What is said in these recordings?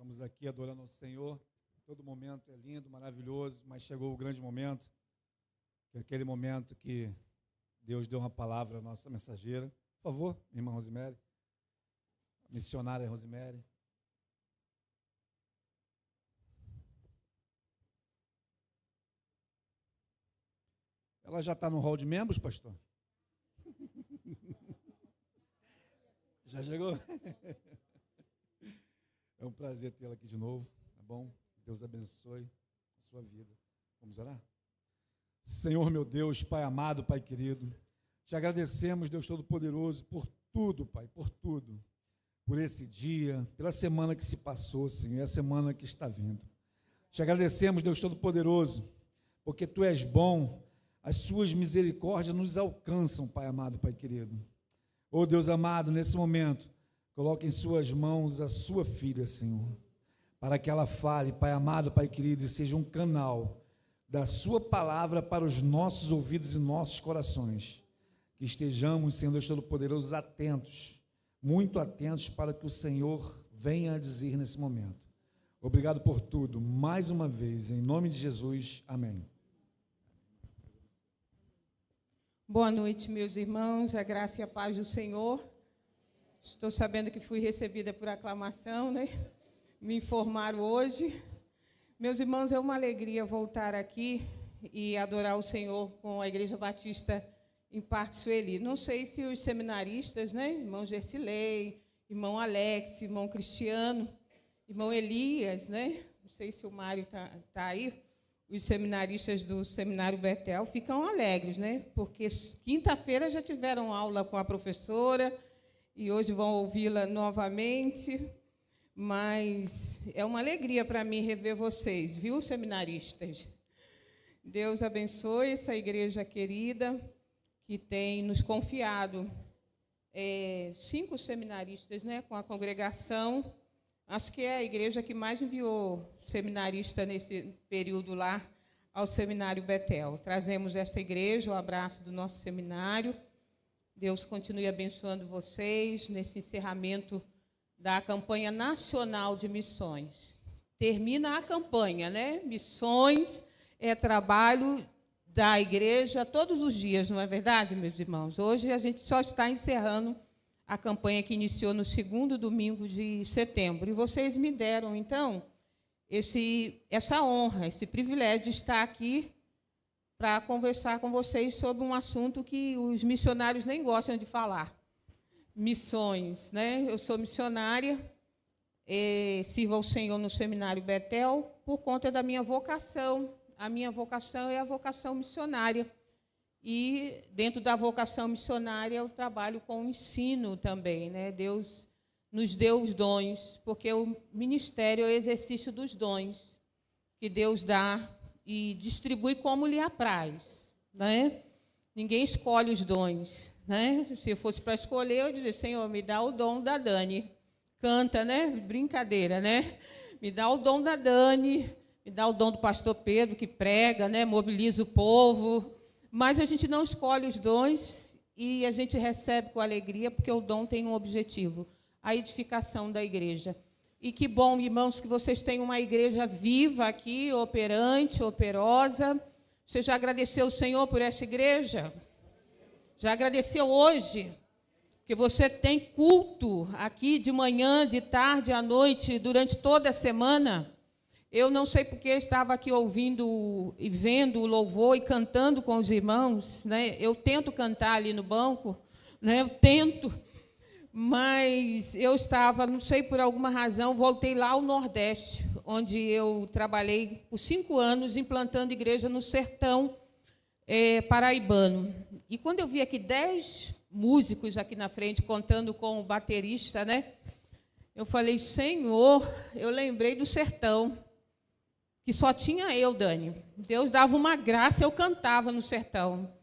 Estamos aqui adorando ao Senhor. Todo momento é lindo, maravilhoso, mas chegou o grande momento, que é aquele momento que Deus deu uma palavra à nossa mensageira. Por favor, irmã Rosemary, missionária Rosemary. Ela já está no hall de membros, pastor? Já chegou? É um prazer tê-la aqui de novo, tá bom? Deus abençoe a sua vida. Vamos orar? Senhor, meu Deus, Pai amado, Pai querido, te agradecemos, Deus Todo-Poderoso, por tudo, Pai, por tudo. Por esse dia, pela semana que se passou, Senhor, e a semana que está vindo. Te agradecemos, Deus Todo-Poderoso, porque Tu és bom, as Suas misericórdias nos alcançam, Pai amado, Pai querido. Oh, Deus amado, nesse momento, coloque em Suas mãos a Sua filha, Senhor, para que ela fale, Pai amado, Pai querido, e seja um canal da Sua palavra para os nossos ouvidos e nossos corações. Que estejamos, Senhor Deus Todo-Poderoso, atentos, muito atentos para o que o Senhor venha a dizer nesse momento. Obrigado por tudo, mais uma vez, em nome de Jesus, amém. Boa noite, meus irmãos, a graça e a paz do Senhor. Estou sabendo que fui recebida por aclamação, né? Me informaram hoje. Meus irmãos, é uma alegria voltar aqui e adorar o Senhor com a Igreja Batista em Parque Sueli. Não sei se os seminaristas, né? Irmão Gersilei, irmão Alex, irmão Cristiano, irmão Elias, né? Não sei se o Mário tá aí. Os seminaristas do Seminário Betel ficam alegres, né? Porque quinta-feira já tiveram aula com a professora e hoje vão ouvi-la novamente. Mas é uma alegria para mim rever vocês, viu, seminaristas? Deus abençoe essa igreja querida que tem nos confiado 5 seminaristas, né, com a congregação. Acho que é a igreja que mais enviou seminarista nesse período lá ao Seminário Betel. Trazemos essa igreja, o abraço do nosso seminário. Deus continue abençoando vocês nesse encerramento da campanha nacional de missões. Termina a campanha, né? Missões é trabalho da igreja todos os dias, não é verdade, meus irmãos? Hoje a gente só está encerrando a campanha que iniciou no 2º domingo de setembro. E vocês me deram, então, essa honra, esse privilégio de estar aqui para conversar com vocês sobre um assunto que os missionários nem gostam de falar. Missões, né? Eu sou missionária, sirvo ao Senhor no Seminário Betel por conta da minha vocação. A minha vocação é a vocação missionária. E, dentro da vocação missionária, eu trabalho com o ensino também, né? Deus nos deu os dons, porque o ministério é o exercício dos dons que Deus dá e distribui como lhe apraz, né? Ninguém escolhe os dons, né? Se eu fosse para escolher, eu dizer, Senhor, me dá o dom da Dani. Canta, né? Brincadeira, né? Me dá o dom da Dani, me dá o dom do pastor Pedro, que prega, né? Mobiliza o povo. Mas a gente não escolhe os dons e a gente recebe com alegria, porque o dom tem um objetivo, a edificação da igreja. E que bom, irmãos, que vocês têm uma igreja viva aqui, operante, operosa. Você já agradeceu o Senhor por essa igreja? Já agradeceu hoje? Porque você tem culto aqui de manhã, de tarde, à noite, durante toda a semana. Eu não sei porque estava aqui ouvindo e vendo o louvor e cantando com os irmãos, né? Eu tento cantar ali no banco, né? Eu tento, mas eu estava, não sei por alguma razão, voltei lá ao Nordeste, onde eu trabalhei por 5 anos implantando igreja no sertão paraibano. E quando eu vi aqui 10 músicos aqui na frente, contando com o baterista, né? Eu falei, Senhor, eu lembrei do sertão, que só tinha eu, Dani. Deus dava uma graça, eu cantava no sertão.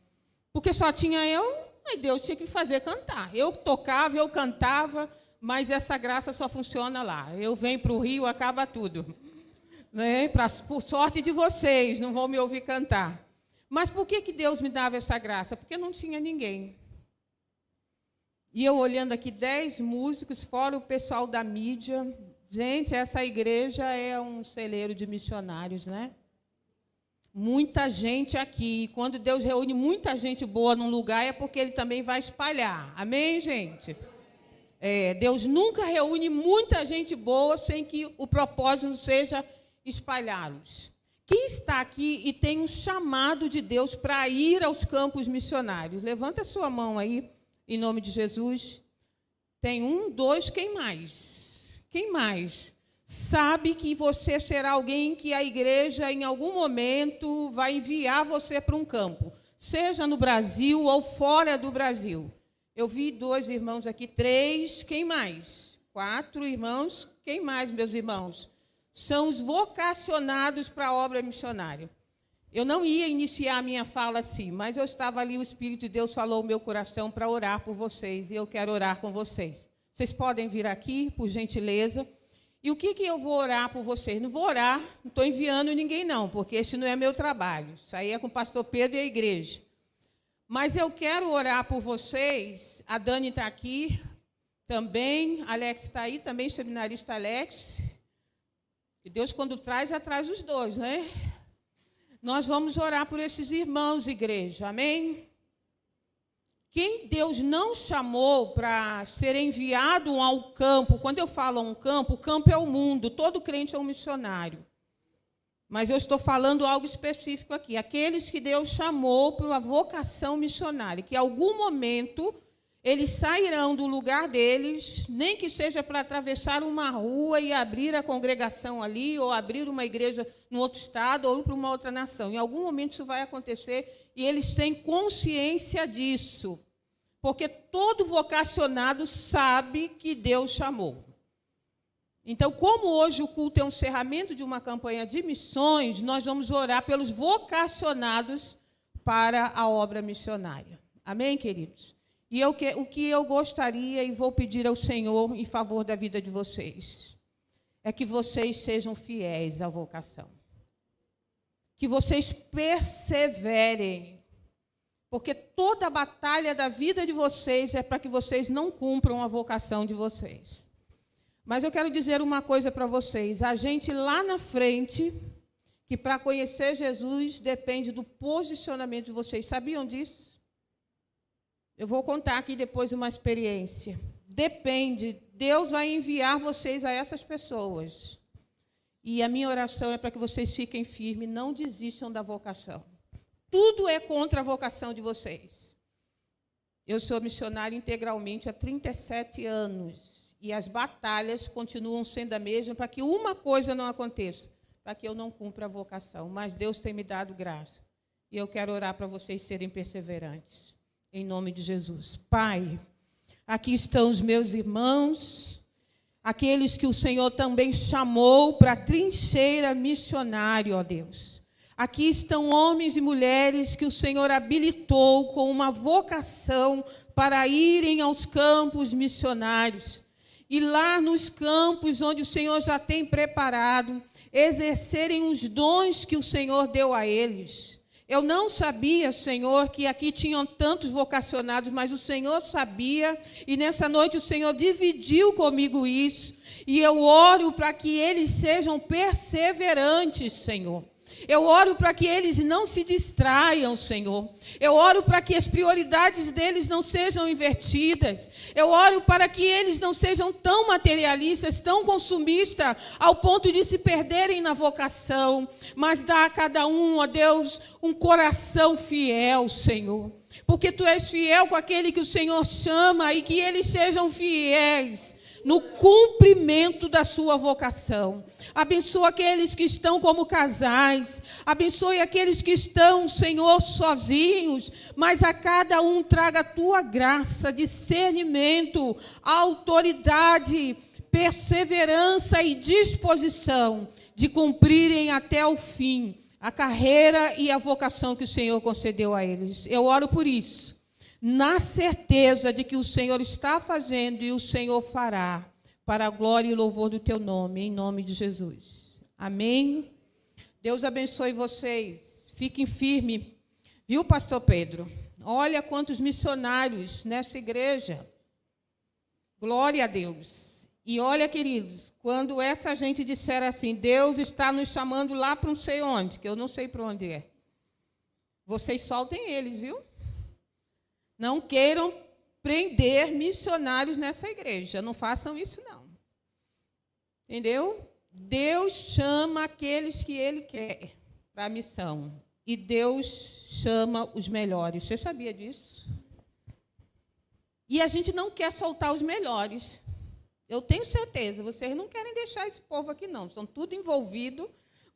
Porque só tinha eu, aí Deus tinha que fazer cantar. Eu tocava, eu cantava, mas essa graça só funciona lá. Eu venho para o Rio, acaba tudo. Né? Por sorte de vocês, não vão me ouvir cantar. Mas por que Deus me dava essa graça? Porque não tinha ninguém. E eu olhando aqui 10 músicos, fora o pessoal da mídia, Gente, essa igreja é um celeiro de missionários, né? Muita gente aqui. Quando Deus reúne muita gente boa num lugar, é porque Ele também vai espalhar. Amém, gente? Deus nunca reúne muita gente boa sem que o propósito seja espalhá-los. Quem está aqui e tem um chamado de Deus para ir aos campos missionários? Levanta a sua mão aí, em nome de Jesus. Tem 1, 2, quem mais? Quem mais? Sabe que você será alguém que a igreja, em algum momento, vai enviar você para um campo, seja no Brasil ou fora do Brasil. Eu vi 2 irmãos aqui, 3, quem mais? 4 irmãos, quem mais, meus irmãos? São os vocacionados para a obra missionária. Eu não ia iniciar a minha fala assim, mas eu estava ali, o Espírito de Deus falou ao meu coração para orar por vocês, e eu quero orar com vocês. Vocês podem vir aqui, por gentileza. E o que eu vou orar por vocês? Não vou orar, não estou enviando ninguém não, porque esse não é meu trabalho. Isso aí é com o pastor Pedro e a igreja. Mas eu quero orar por vocês. A Dani está aqui também, Alex está aí, também seminarista Alex. E Deus, quando traz, já traz os 2, né? Nós vamos orar por esses irmãos, igreja, amém? Quem Deus não chamou para ser enviado ao campo, quando eu falo um campo, o campo é o mundo, todo crente é um missionário. Mas eu estou falando algo específico aqui. Aqueles que Deus chamou para uma vocação missionária, que em algum momento eles sairão do lugar deles, nem que seja para atravessar uma rua e abrir a congregação ali, ou abrir uma igreja em outro estado, ou ir para uma outra nação. Em algum momento isso vai acontecer, e eles têm consciência disso. Porque todo vocacionado sabe que Deus chamou. Então, como hoje o culto é um encerramento de uma campanha de missões, nós vamos orar pelos vocacionados para a obra missionária. Amém, queridos? E o que eu gostaria e vou pedir ao Senhor em favor da vida de vocês, é que vocês sejam fiéis à vocação. Que vocês perseverem. Porque toda a batalha da vida de vocês é para que vocês não cumpram a vocação de vocês. Mas eu quero dizer uma coisa para vocês. A gente lá na frente, que para conhecer Jesus depende do posicionamento de vocês. Sabiam disso? Eu vou contar aqui depois uma experiência. Depende. Deus vai enviar vocês a essas pessoas. E a minha oração é para que vocês fiquem firmes, não desistam da vocação. Tudo é contra a vocação de vocês. Eu sou missionária integralmente há 37 anos. E as batalhas continuam sendo a mesma para que uma coisa não aconteça, para que eu não cumpra a vocação. Mas Deus tem me dado graça. E eu quero orar para vocês serem perseverantes. Em nome de Jesus. Pai, aqui estão os meus irmãos, aqueles que o Senhor também chamou para a trincheira missionária, ó Deus. Aqui estão homens e mulheres que o Senhor habilitou com uma vocação para irem aos campos missionários. E lá nos campos onde o Senhor já tem preparado, exercerem os dons que o Senhor deu a eles. Eu não sabia, Senhor, que aqui tinham tantos vocacionados, mas o Senhor sabia, e nessa noite o Senhor dividiu comigo isso, e eu oro para que eles sejam perseverantes, Senhor. Eu oro para que eles não se distraiam, Senhor. Eu oro para que as prioridades deles não sejam invertidas. Eu oro para que eles não sejam tão materialistas, tão consumistas, ao ponto de se perderem na vocação. Mas dá a cada um, ó Deus, um coração fiel, Senhor. Porque Tu és fiel com aquele que o Senhor chama, e que eles sejam fiéis no cumprimento da sua vocação. Abençoa aqueles que estão como casais, abençoe aqueles que estão, Senhor, sozinhos, mas a cada um traga a Tua graça, discernimento, autoridade, perseverança e disposição de cumprirem até o fim a carreira e a vocação que o Senhor concedeu a eles. Eu oro por isso, na certeza de que o Senhor está fazendo e o Senhor fará, para a glória e louvor do Teu nome, em nome de Jesus. Amém? Deus abençoe vocês. Fiquem firmes. Viu, pastor Pedro? Olha quantos missionários nessa igreja. Glória a Deus. E olha, queridos, quando essa gente disser assim, Deus está nos chamando lá para não sei onde, que eu não sei para onde é, vocês soltem eles, viu? Não queiram prender missionários nessa igreja. Não façam isso, não. Entendeu? Deus chama aqueles que Ele quer para a missão. E Deus chama os melhores. Você sabia disso? E a gente não quer soltar os melhores. Eu tenho certeza, vocês não querem deixar esse povo aqui, não. Estão tudo envolvidos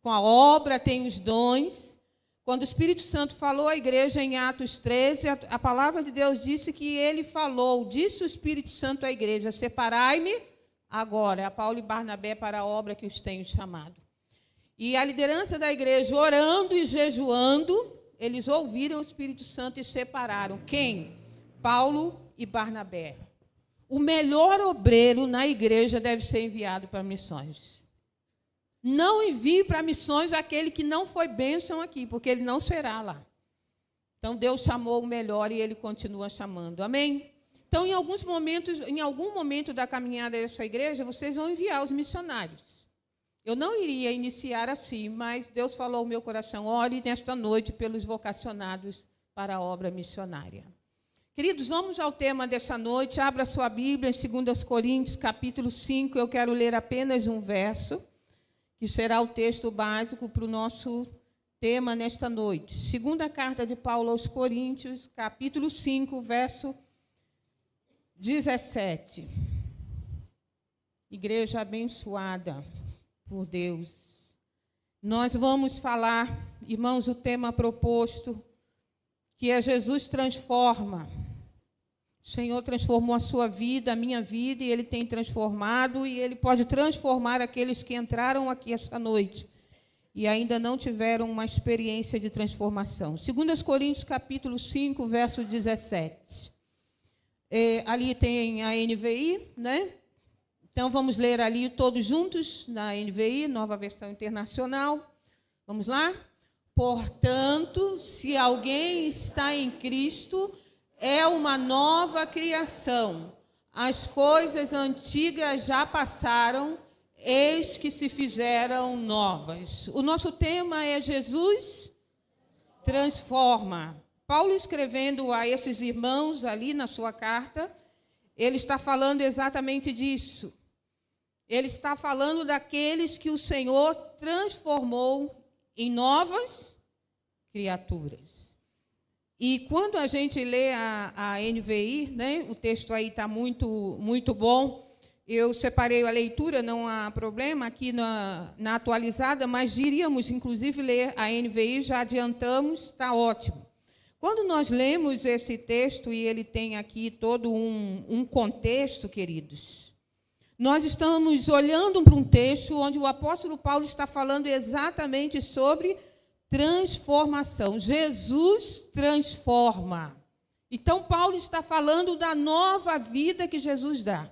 com a obra, têm os dons. Quando o Espírito Santo falou à igreja em Atos 13, a palavra de Deus disse que ele falou, disse o Espírito Santo à igreja, separai-me agora, a Paulo e Barnabé para a obra que os tenho chamado. E a liderança da igreja, orando e jejuando, eles ouviram o Espírito Santo e separaram. Quem? Paulo e Barnabé. O melhor obreiro na igreja deve ser enviado para missões. Não envie para missões aquele que não foi bênção aqui, porque ele não será lá. Então, Deus chamou o melhor e Ele continua chamando. Amém? Então, em algum momento da caminhada dessa igreja, vocês vão enviar os missionários. Eu não iria iniciar assim, mas Deus falou ao meu coração, ore nesta noite pelos vocacionados para a obra missionária. Queridos, vamos ao tema dessa noite. Abra sua Bíblia em 2 Coríntios, capítulo 5. Eu quero ler apenas um verso, que será o texto básico para o nosso tema nesta noite. Segunda carta de Paulo aos Coríntios, capítulo 5, verso 17. Igreja abençoada por Deus. Nós vamos falar, irmãos, o tema proposto, que é Jesus transforma. O Senhor transformou a sua vida, a minha vida, e Ele tem transformado, e Ele pode transformar aqueles que entraram aqui esta noite e ainda não tiveram uma experiência de transformação. 2 Coríntios, capítulo 5, verso 17. Ali tem a NVI, né? Então, vamos ler ali todos juntos, na NVI, Nova Versão Internacional. Vamos lá? Portanto, se alguém está em Cristo, é uma nova criação. As coisas antigas já passaram, eis que se fizeram novas. O nosso tema é Jesus transforma. Paulo, escrevendo a esses irmãos ali na sua carta, ele está falando exatamente disso. Ele está falando daqueles que o Senhor transformou em novas criaturas. E quando a gente lê a NVI, né, o texto aí está muito bom. Eu separei a leitura, não há problema, aqui na atualizada, mas iríamos, inclusive, ler a NVI, já adiantamos, está ótimo. Quando nós lemos esse texto, e ele tem aqui todo um contexto, queridos, nós estamos olhando para um texto onde o apóstolo Paulo está falando exatamente sobre transformação. Jesus transforma. Então, Paulo está falando da nova vida que Jesus dá.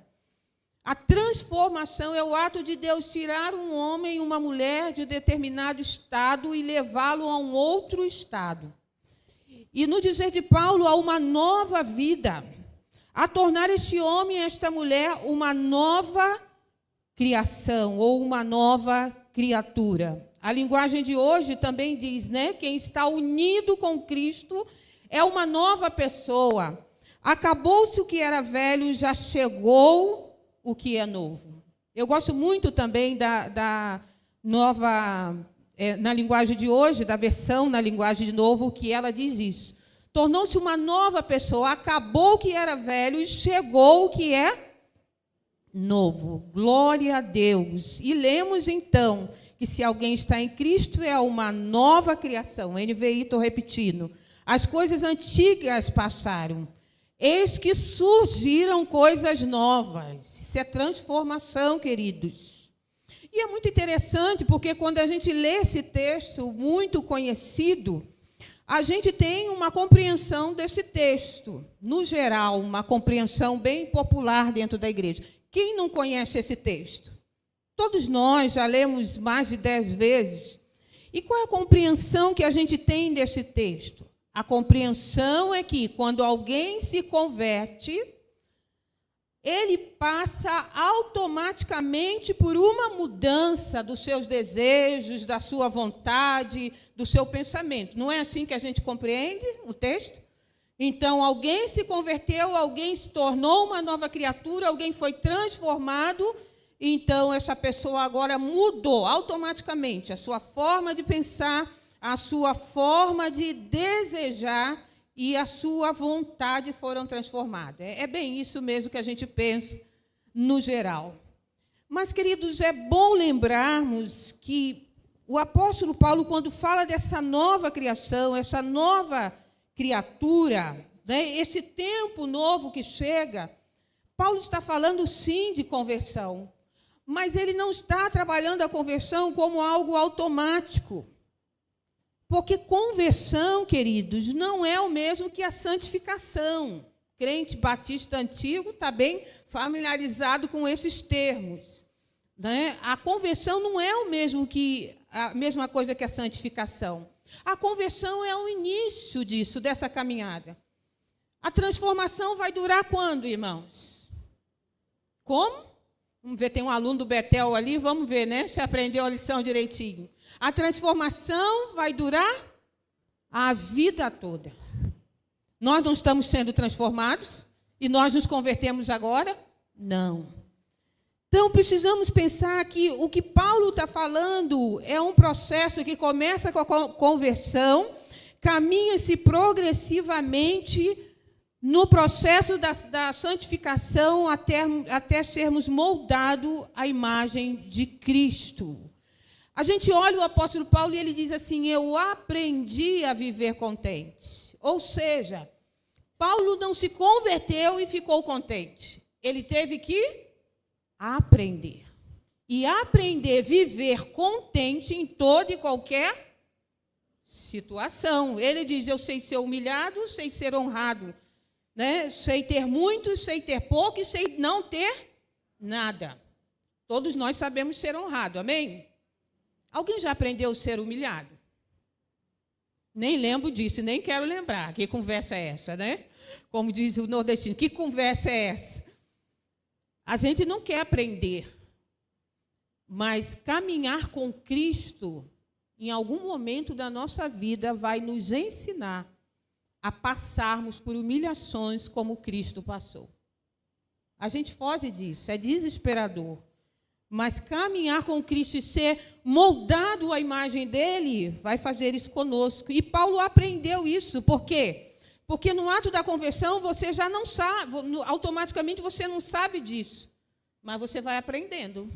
A transformação é o ato de Deus tirar um homem e uma mulher de determinado estado e levá-lo a um outro estado. E no dizer de Paulo, há uma nova vida, a tornar este homem e esta mulher uma nova criação ou uma nova criatura. A linguagem de hoje também diz, né? Quem está unido com Cristo é uma nova pessoa. Acabou-se o que era velho, já chegou o que é novo. Eu gosto muito também da nova, na linguagem de hoje, da versão na linguagem de novo, que ela diz isso. Tornou-se uma nova pessoa, acabou o que era velho e chegou o que é novo. Glória a Deus. E lemos, então, que se alguém está em Cristo é uma nova criação. NVI, estou repetindo. As coisas antigas passaram. Eis que surgiram coisas novas. Isso é transformação, queridos. E é muito interessante, porque quando a gente lê esse texto muito conhecido, a gente tem uma compreensão desse texto. No geral, uma compreensão bem popular dentro da igreja. Quem não conhece esse texto? Todos nós já lemos mais de 10 vezes. E qual é a compreensão que a gente tem desse texto? A compreensão é que, quando alguém se converte, ele passa automaticamente por uma mudança dos seus desejos, da sua vontade, do seu pensamento. Não é assim que a gente compreende o texto? Então, alguém se converteu, alguém se tornou uma nova criatura, alguém foi transformado, então essa pessoa agora mudou automaticamente a sua forma de pensar, a sua forma de desejar, e a sua vontade foram transformadas. É bem isso mesmo que a gente pensa no geral. Mas, queridos, é bom lembrarmos que o apóstolo Paulo, quando fala dessa nova criação, essa nova criatura, né, esse tempo novo que chega, Paulo está falando, sim, de conversão, mas ele não está trabalhando a conversão como algo automático. Porque conversão, queridos, não é o mesmo que a santificação. Crente batista antigo está bem familiarizado com esses termos, né? A conversão não é a mesma coisa que a santificação. A conversão é o início disso, dessa caminhada. A transformação vai durar quando, irmãos? Como? Vamos ver, tem um aluno do Betel ali, vamos ver, né? Se aprendeu a lição direitinho. A transformação vai durar a vida toda. Nós não estamos sendo transformados e nós nos convertemos agora? Não. Então, precisamos pensar que o que Paulo está falando é um processo que começa com a conversão, caminha-se progressivamente no processo da santificação até sermos moldados à imagem de Cristo. A gente olha o apóstolo Paulo e ele diz assim, eu aprendi a viver contente. Ou seja, Paulo não se converteu e ficou contente. Ele teve que aprender. E aprender a viver contente em toda e qualquer situação. Ele diz, eu sei ser humilhado, sei ser honrado. Né? Sei ter muito, sei ter pouco e sei não ter nada. Todos nós sabemos ser honrado, amém? Alguém já aprendeu a ser humilhado? Nem lembro disso, nem quero lembrar. Que conversa é essa, né? Como diz o nordestino, que conversa é essa? A gente não quer aprender, mas caminhar com Cristo, em algum momento da nossa vida, vai nos ensinar a passarmos por humilhações como Cristo passou. A gente foge disso, é desesperador. Mas caminhar com Cristo e ser moldado à imagem dele, vai fazer isso conosco. E Paulo aprendeu isso. Por quê? Porque no ato da conversão, você já não sabe, automaticamente você não sabe disso. Mas você vai aprendendo.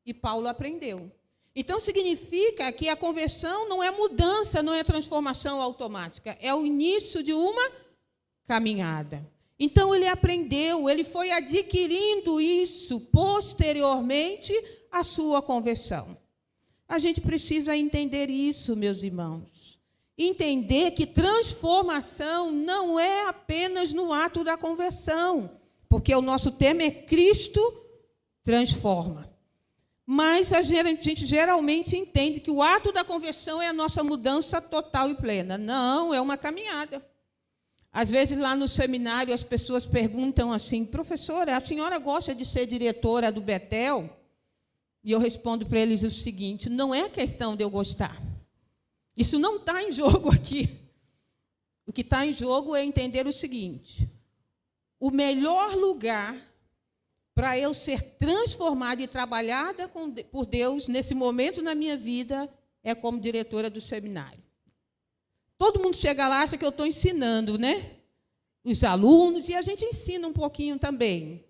E Paulo aprendeu. Então, significa que a conversão não é mudança, não é transformação automática. É o início de uma caminhada. Então, ele aprendeu, ele foi adquirindo isso posteriormente à sua conversão. A gente precisa entender isso, meus irmãos. Entender que transformação não é apenas no ato da conversão, porque o nosso tema é Cristo transforma. Mas a gente geralmente entende que o ato da conversão é a nossa mudança total e plena. Não, é uma caminhada. Às vezes, lá no seminário, as pessoas perguntam assim, professora, a senhora gosta de ser diretora do Betel? E eu respondo para eles o seguinte, não é questão de eu gostar. Isso não está em jogo aqui. O que está em jogo é entender o seguinte, o melhor lugar para eu ser transformada e trabalhada por Deus nesse momento na minha vida é como diretora do seminário. Todo mundo chega lá, acha que eu estou ensinando, né? Os alunos, e a gente ensina um pouquinho também.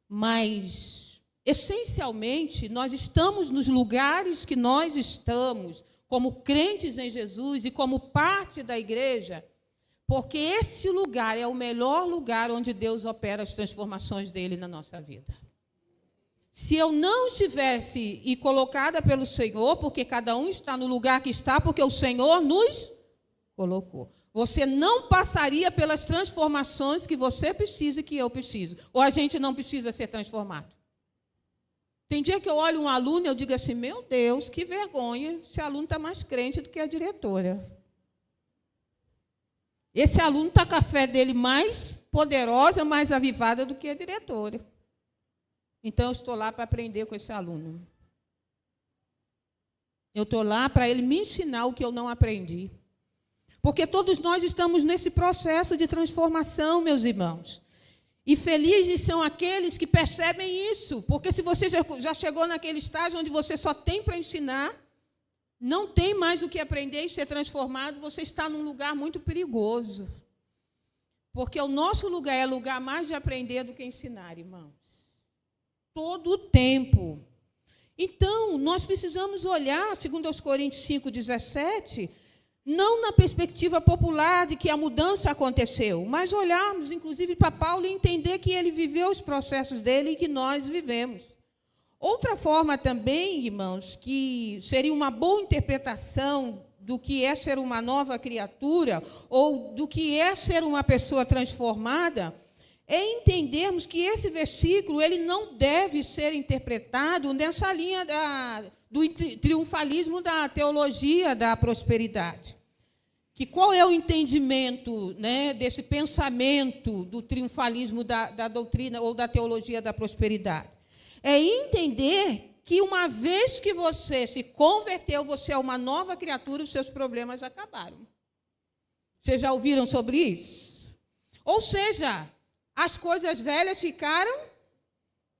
Mas, essencialmente, nós estamos nos lugares que nós estamos, como crentes em Jesus e como parte da igreja, porque esse lugar é o melhor lugar onde Deus opera as transformações dele na nossa vida. Se eu não estivesse e colocada pelo Senhor, porque cada um está no lugar que está, porque o Senhor nos colocou. Você não passaria pelas transformações que você precisa e que eu preciso. Ou a gente não precisa ser transformado. Tem dia que eu olho um aluno e eu digo assim, meu Deus, que vergonha, esse aluno está mais crente do que a diretora. Esse aluno está com a fé dele mais poderosa, mais avivada do que a diretora. Então, eu estou lá para aprender com esse aluno. Eu estou lá para ele me ensinar o que eu não aprendi. Porque todos nós estamos nesse processo de transformação, meus irmãos. E felizes são aqueles que percebem isso. Porque se você já chegou naquele estágio onde você só tem para ensinar, não tem mais o que aprender e ser transformado, você está num lugar muito perigoso. Porque o nosso lugar é lugar mais de aprender do que ensinar, irmãos. Todo o tempo. Então, nós precisamos olhar, segundo aos Coríntios 5:17, não na perspectiva popular de que a mudança aconteceu, mas olharmos, inclusive, para Paulo e entender que ele viveu os processos dele e que nós vivemos. Outra forma também, irmãos, que seria uma boa interpretação do que é ser uma nova criatura ou do que é ser uma pessoa transformada, é entendermos que esse versículo ele não deve ser interpretado nessa linha do triunfalismo da teologia da prosperidade. Que qual é o entendimento, né, desse pensamento do triunfalismo da doutrina ou da teologia da prosperidade? É entender que uma vez que você se converteu, você é uma nova criatura, os seus problemas acabaram. Vocês já ouviram sobre isso? Ou seja, as coisas velhas ficaram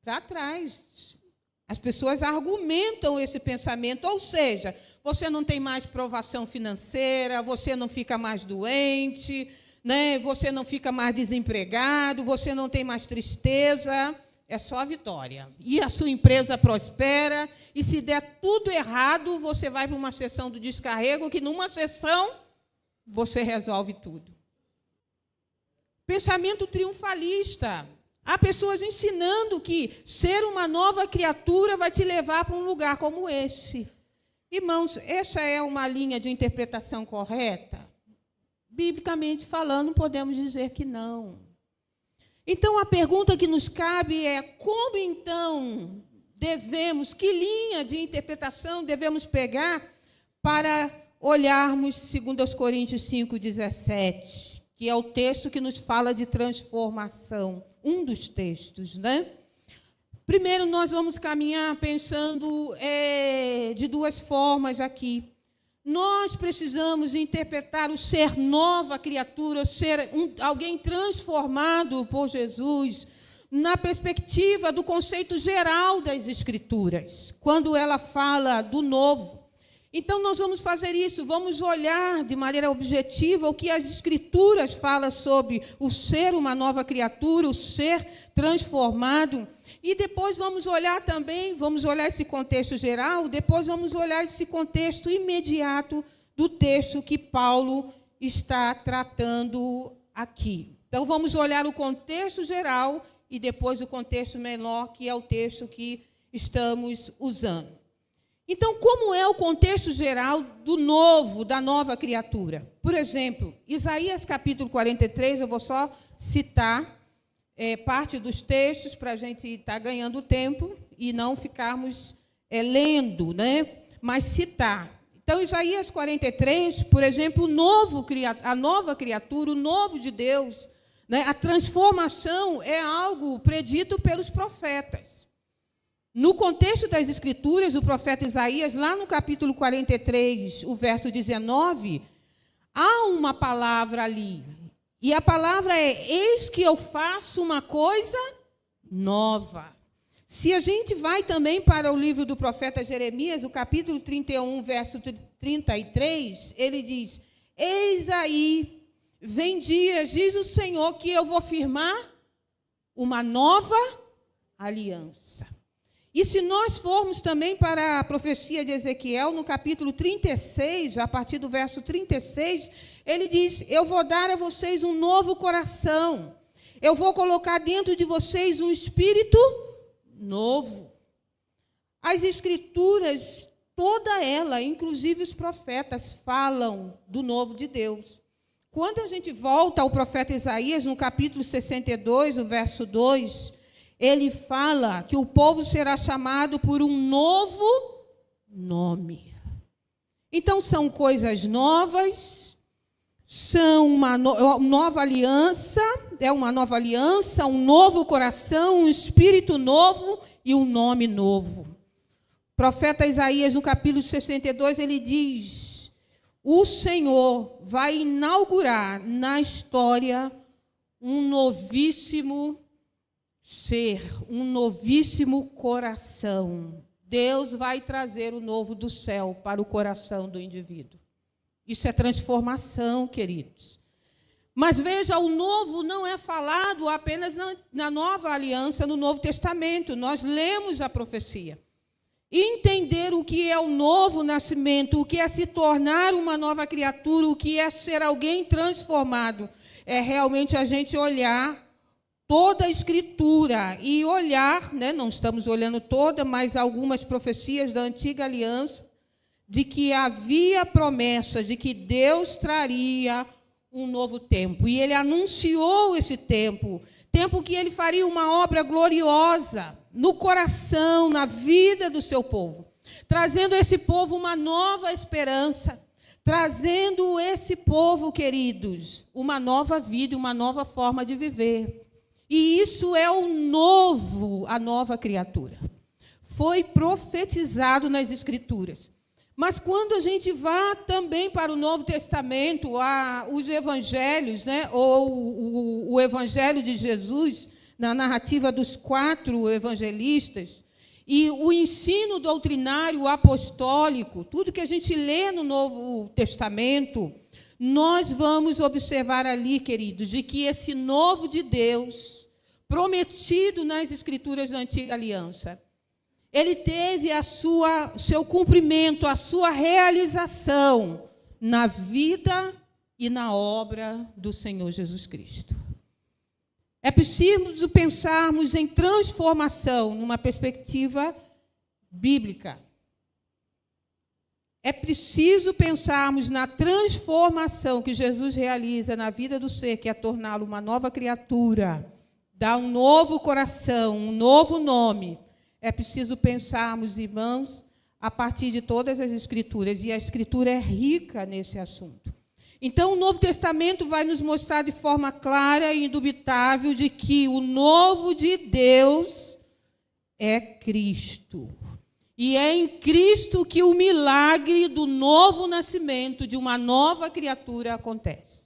para trás. As pessoas argumentam esse pensamento, ou seja, você não tem mais provação financeira, você não fica mais doente, né? Você não fica mais desempregado, você não tem mais tristeza, é só vitória. E a sua empresa prospera, e se der tudo errado, você vai para uma sessão do descarrego, que numa sessão você resolve tudo. Pensamento triunfalista. Há pessoas ensinando que ser uma nova criatura vai te levar para um lugar como esse. Irmãos, essa é uma linha de interpretação correta? Biblicamente falando, podemos dizer que não. Então, a pergunta que nos cabe é: como, então, que linha de interpretação devemos pegar para olharmos, segundo aos Coríntios 5:17, que é o texto que nos fala de transformação, um dos textos, né? Primeiro, nós vamos caminhar pensando de duas formas aqui. Nós precisamos interpretar o ser nova criatura, ser alguém transformado por Jesus, na perspectiva do conceito geral das Escrituras, quando ela fala do novo. Então, nós vamos fazer isso, vamos olhar de maneira objetiva o que as Escrituras falam sobre o ser uma nova criatura, o ser transformado, e depois vamos olhar também, vamos olhar esse contexto geral, depois vamos olhar esse contexto imediato do texto que Paulo está tratando aqui. Então, vamos olhar o contexto geral e depois o contexto menor, que é o texto que estamos usando. Então, como é o contexto geral do novo, da nova criatura? Por exemplo, Isaías capítulo 43, eu vou só citar parte dos textos para a gente estar ganhando tempo e não ficarmos lendo, né? Mas citar. Então, Isaías 43, por exemplo, a nova criatura, o novo de Deus, né? A transformação é algo predito pelos profetas. No contexto das Escrituras, o profeta Isaías, lá no capítulo 43, o verso 19, há uma palavra ali. E a palavra é: eis que eu faço uma coisa nova. Se a gente vai também para o livro do profeta Jeremias, o capítulo 31, verso 33, ele diz: eis aí, vem dias, diz o Senhor, que eu vou firmar uma nova aliança. E se nós formos também para a profecia de Ezequiel, no capítulo 36, a partir do verso 36, ele diz: eu vou dar a vocês um novo coração, eu vou colocar dentro de vocês um espírito novo. As Escrituras, toda ela, inclusive os profetas, falam do novo de Deus. Quando a gente volta ao profeta Isaías, no capítulo 62, o verso 2, ele fala que o povo será chamado por um novo nome. Então, são coisas novas, são uma nova aliança, um novo coração, um espírito novo e um nome novo. O profeta Isaías, no capítulo 62, ele diz: o Senhor vai inaugurar na história um novíssimo ser, um novíssimo coração. Deus vai trazer o novo do céu para o coração do indivíduo. Isso é transformação, queridos. Mas veja, o novo não é falado apenas na nova aliança, no Novo Testamento. Nós lemos a profecia. Entender o que é o novo nascimento, o que é se tornar uma nova criatura, o que é ser alguém transformado, é realmente a gente olhar toda a Escritura e olhar, não estamos olhando toda, mas algumas profecias da Antiga Aliança, de que havia promessa de que Deus traria um novo tempo. E Ele anunciou esse tempo que Ele faria uma obra gloriosa no coração, na vida do seu povo, trazendo a esse povo uma nova esperança, trazendo esse povo, queridos, uma nova vida, uma nova forma de viver. E isso é o novo, a nova criatura. Foi profetizado nas Escrituras. Mas quando a gente vai também para o Novo Testamento, os evangelhos, ou o Evangelho de Jesus, na narrativa dos 4 evangelistas, e o ensino doutrinário apostólico, tudo que a gente lê no Novo Testamento, nós vamos observar ali, queridos, de que esse novo de Deus, prometido nas Escrituras da Antiga Aliança, ele teve seu cumprimento, a sua realização na vida e na obra do Senhor Jesus Cristo. É preciso pensarmos em transformação numa perspectiva bíblica. É preciso pensarmos na transformação que Jesus realiza na vida do ser, que é torná-lo uma nova criatura, dar um novo coração, um novo nome. É preciso pensarmos, irmãos, a partir de todas as Escrituras, e a Escritura é rica nesse assunto. Então, o Novo Testamento vai nos mostrar de forma clara e indubitável de que o novo de Deus é Cristo. E é em Cristo que o milagre do novo nascimento, de uma nova criatura, acontece.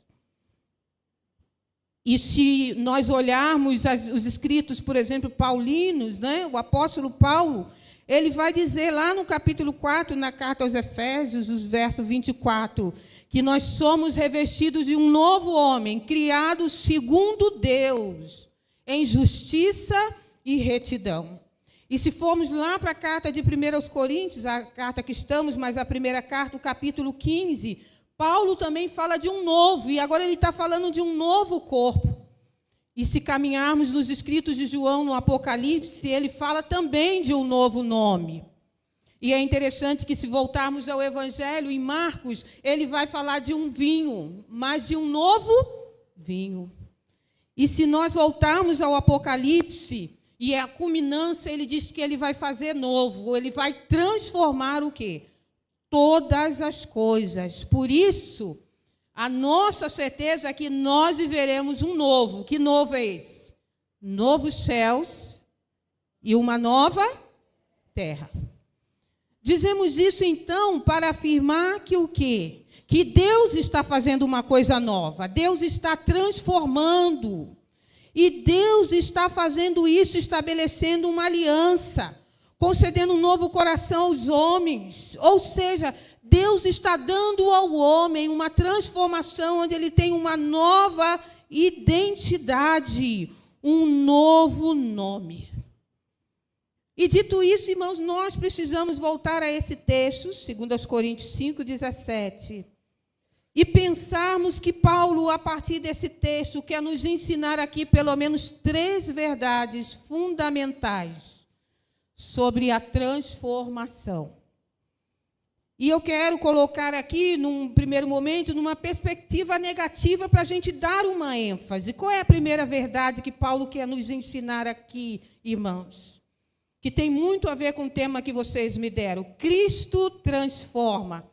E se nós olharmos os escritos, por exemplo, paulinos, o apóstolo Paulo, ele vai dizer lá no capítulo 4, na carta aos Efésios, os versos 24, que nós somos revestidos de um novo homem, criado segundo Deus, em justiça e retidão. E se formos lá para a carta de 1 Coríntios, a carta que estamos, mas a primeira carta, o capítulo 15, Paulo também fala de um novo, e agora ele está falando de um novo corpo. E se caminharmos nos escritos de João, no Apocalipse, ele fala também de um novo nome. E é interessante que, se voltarmos ao Evangelho, em Marcos, ele vai falar de um vinho, mas de um novo vinho. E se nós voltarmos ao Apocalipse, e é a culminância, ele diz que ele vai fazer novo, ele vai transformar o quê? Todas as coisas. Por isso, a nossa certeza é que nós viveremos um novo. Que novo é esse? Novos céus e uma nova terra. Dizemos isso, então, para afirmar que o quê? Que Deus está fazendo uma coisa nova. Deus está transformando. E Deus está fazendo isso, estabelecendo uma aliança, concedendo um novo coração aos homens. Ou seja, Deus está dando ao homem uma transformação onde ele tem uma nova identidade, um novo nome. E dito isso, irmãos, nós precisamos voltar a esse texto, 2 Coríntios 5:17, e pensarmos que Paulo, a partir desse texto, quer nos ensinar aqui pelo menos 3 verdades fundamentais sobre a transformação. E eu quero colocar aqui, num primeiro momento, numa perspectiva negativa para a gente dar uma ênfase. Qual é a primeira verdade que Paulo quer nos ensinar aqui, irmãos? Que tem muito a ver com o tema que vocês me deram. Cristo transforma.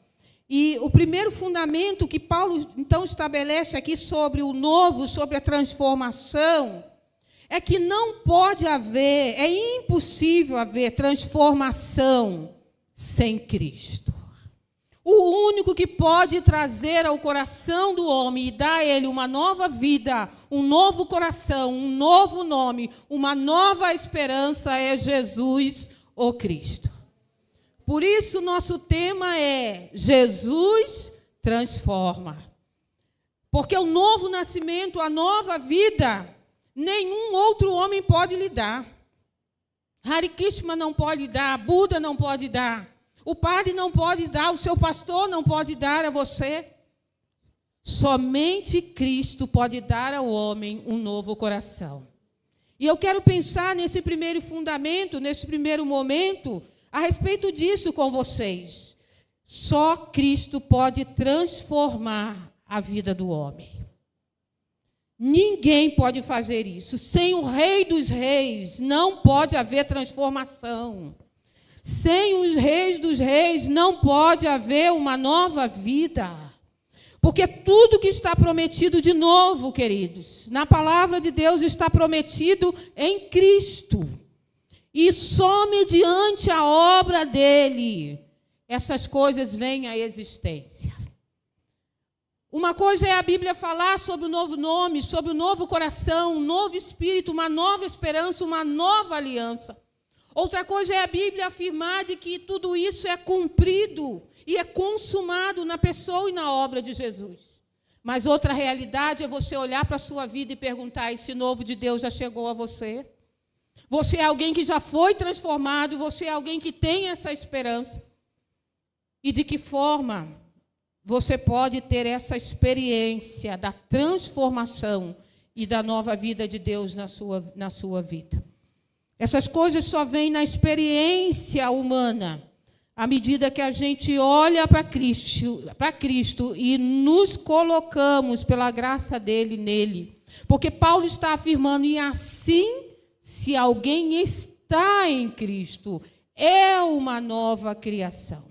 E o primeiro fundamento que Paulo, então, estabelece aqui sobre o novo, sobre a transformação, é que não pode haver, é impossível haver transformação sem Cristo. O único que pode trazer ao coração do homem e dar a ele uma nova vida, um novo coração, um novo nome, uma nova esperança é Jesus, o Cristo. Por isso, nosso tema é Jesus transforma. Porque o novo nascimento, a nova vida, nenhum outro homem pode lhe dar. Hare Krishna não pode dar, Buda não pode dar, o padre não pode dar, o seu pastor não pode dar a você. Somente Cristo pode dar ao homem um novo coração. E eu quero pensar nesse primeiro fundamento, nesse primeiro momento, a respeito disso com vocês. Só Cristo pode transformar a vida do homem. Ninguém pode fazer isso. Sem o Rei dos Reis, não pode haver transformação. Sem os Reis dos Reis, não pode haver uma nova vida. Porque tudo que está prometido de novo, queridos, na palavra de Deus está prometido em Cristo. E só mediante a obra dele, essas coisas vêm à existência. Uma coisa é a Bíblia falar sobre o novo nome, sobre o novo coração, um novo espírito, uma nova esperança, uma nova aliança. Outra coisa é a Bíblia afirmar de que tudo isso é cumprido e é consumado na pessoa e na obra de Jesus. Mas outra realidade é você olhar para a sua vida e perguntar: esse novo de Deus já chegou a você? Você é alguém que já foi transformado, você é alguém que tem essa esperança. E de que forma você pode ter essa experiência da transformação e da nova vida de Deus na sua vida? Essas coisas só vêm na experiência humana, à medida que a gente olha para Cristo e nos colocamos pela graça dele nele. Porque Paulo está afirmando: e assim, se alguém está em Cristo, é uma nova criação.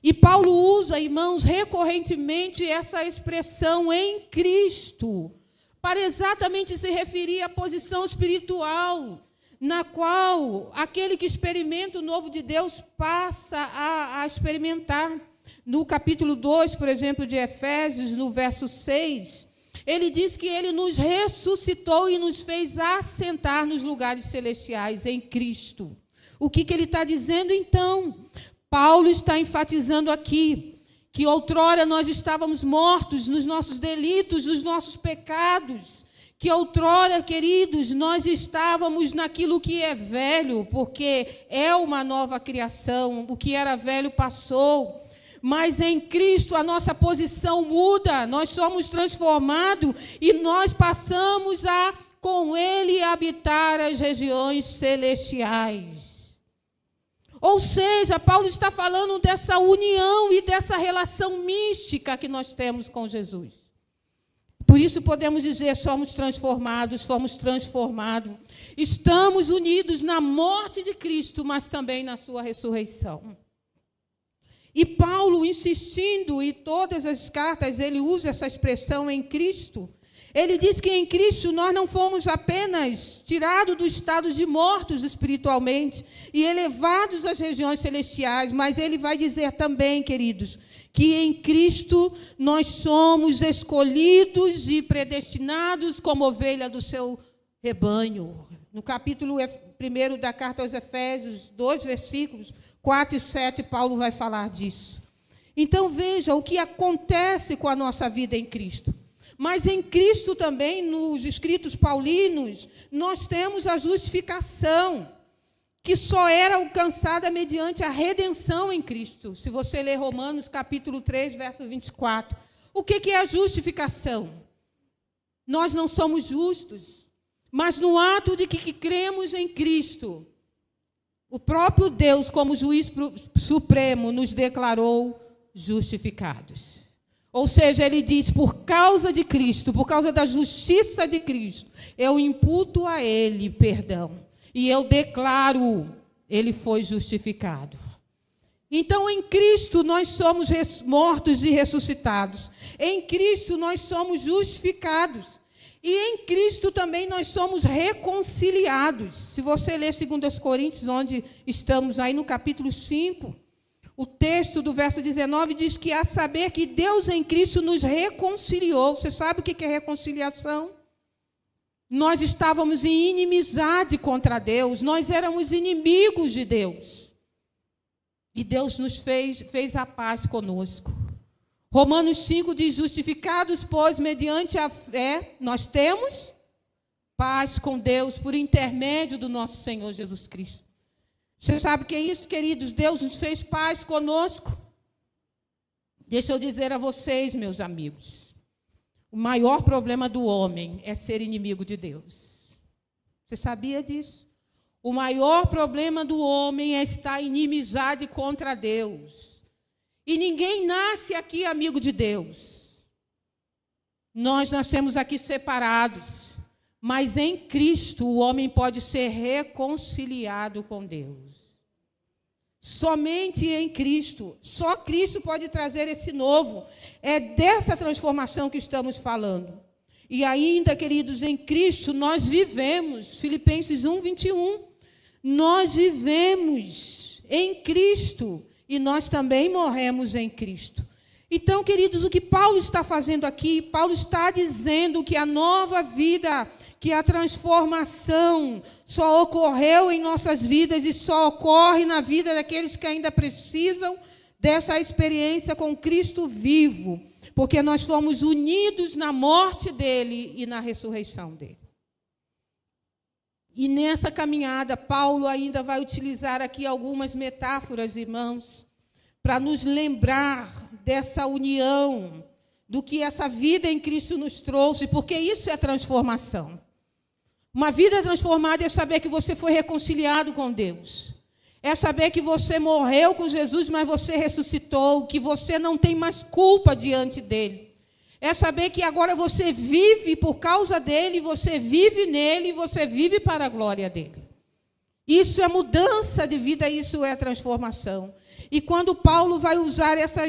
E Paulo usa, irmãos, recorrentemente essa expressão em Cristo, para exatamente se referir à posição espiritual, na qual aquele que experimenta o novo de Deus passa a experimentar. No capítulo 2, por exemplo, de Efésios, no verso 6, ele diz que ele nos ressuscitou e nos fez assentar nos lugares celestiais em Cristo. O que ele está dizendo, então? Paulo está enfatizando aqui que outrora nós estávamos mortos nos nossos delitos, nos nossos pecados, que outrora, queridos, nós estávamos naquilo que é velho, porque é uma nova criação, o que era velho passou. Mas em Cristo a nossa posição muda, nós somos transformados e nós passamos a, com Ele, habitar as regiões celestiais. Ou seja, Paulo está falando dessa união e dessa relação mística que nós temos com Jesus. Por isso podemos dizer: somos transformados, fomos transformados. Estamos unidos na morte de Cristo, mas também na sua ressurreição. E Paulo, insistindo, e todas as cartas ele usa essa expressão em Cristo. Ele diz que em Cristo nós não fomos apenas tirados do estado de mortos espiritualmente e elevados às regiões celestiais, mas ele vai dizer também, queridos, que em Cristo nós somos escolhidos e predestinados como ovelha do seu rebanho. No capítulo 1 da carta aos Efésios, 2 versículos 4 e 7, Paulo vai falar disso. Então, veja o que acontece com a nossa vida em Cristo. Mas em Cristo também, nos escritos paulinos, nós temos a justificação, que só era alcançada mediante a redenção em Cristo. Se você ler Romanos, capítulo 3, verso 24. O que é a justificação? Nós não somos justos, mas no ato de que cremos em Cristo, o próprio Deus, como juiz supremo, nos declarou justificados. Ou seja, ele diz: por causa de Cristo, por causa da justiça de Cristo, eu imputo a ele perdão. E eu declaro, ele foi justificado. Então, em Cristo, nós somos mortos e ressuscitados. Em Cristo, nós somos justificados. E em Cristo também nós somos reconciliados. Se você ler 2 Coríntios, onde estamos aí no capítulo 5, o texto do verso 19 diz que a saber que Deus em Cristo nos reconciliou. Você sabe o que é reconciliação? Nós estávamos em inimizade contra Deus, nós éramos inimigos de Deus. E Deus nos fez a paz conosco. Romanos 5 diz, justificados, pois, mediante a fé, nós temos paz com Deus por intermédio do nosso Senhor Jesus Cristo. Você sabe o que é isso, queridos? Deus nos fez paz conosco. Deixa eu dizer a vocês, meus amigos, o maior problema do homem é ser inimigo de Deus. Você sabia disso? O maior problema do homem é estar em inimizade contra Deus. E ninguém nasce aqui amigo de Deus. Nós nascemos aqui separados. Mas em Cristo o homem pode ser reconciliado com Deus. Somente em Cristo. Só Cristo pode trazer esse novo. É dessa transformação que estamos falando. E ainda, queridos, em Cristo nós vivemos. Filipenses 1, 21. Nós vivemos em Cristo e nós também morremos em Cristo. Então, queridos, o que Paulo está fazendo aqui, Paulo está dizendo que a nova vida, que a transformação só ocorreu em nossas vidas e só ocorre na vida daqueles que ainda precisam dessa experiência com Cristo vivo, porque nós fomos unidos na morte dele e na ressurreição dele. E nessa caminhada, Paulo ainda vai utilizar aqui algumas metáforas, irmãos, para nos lembrar dessa união, do que essa vida em Cristo nos trouxe, porque isso é transformação. Uma vida transformada é saber que você foi reconciliado com Deus. É saber que você morreu com Jesus, mas você ressuscitou, que você não tem mais culpa diante dele. É saber que agora você vive por causa dele, você vive nele, você vive para a glória dele. Isso é mudança de vida, isso é transformação. E quando Paulo vai usar essa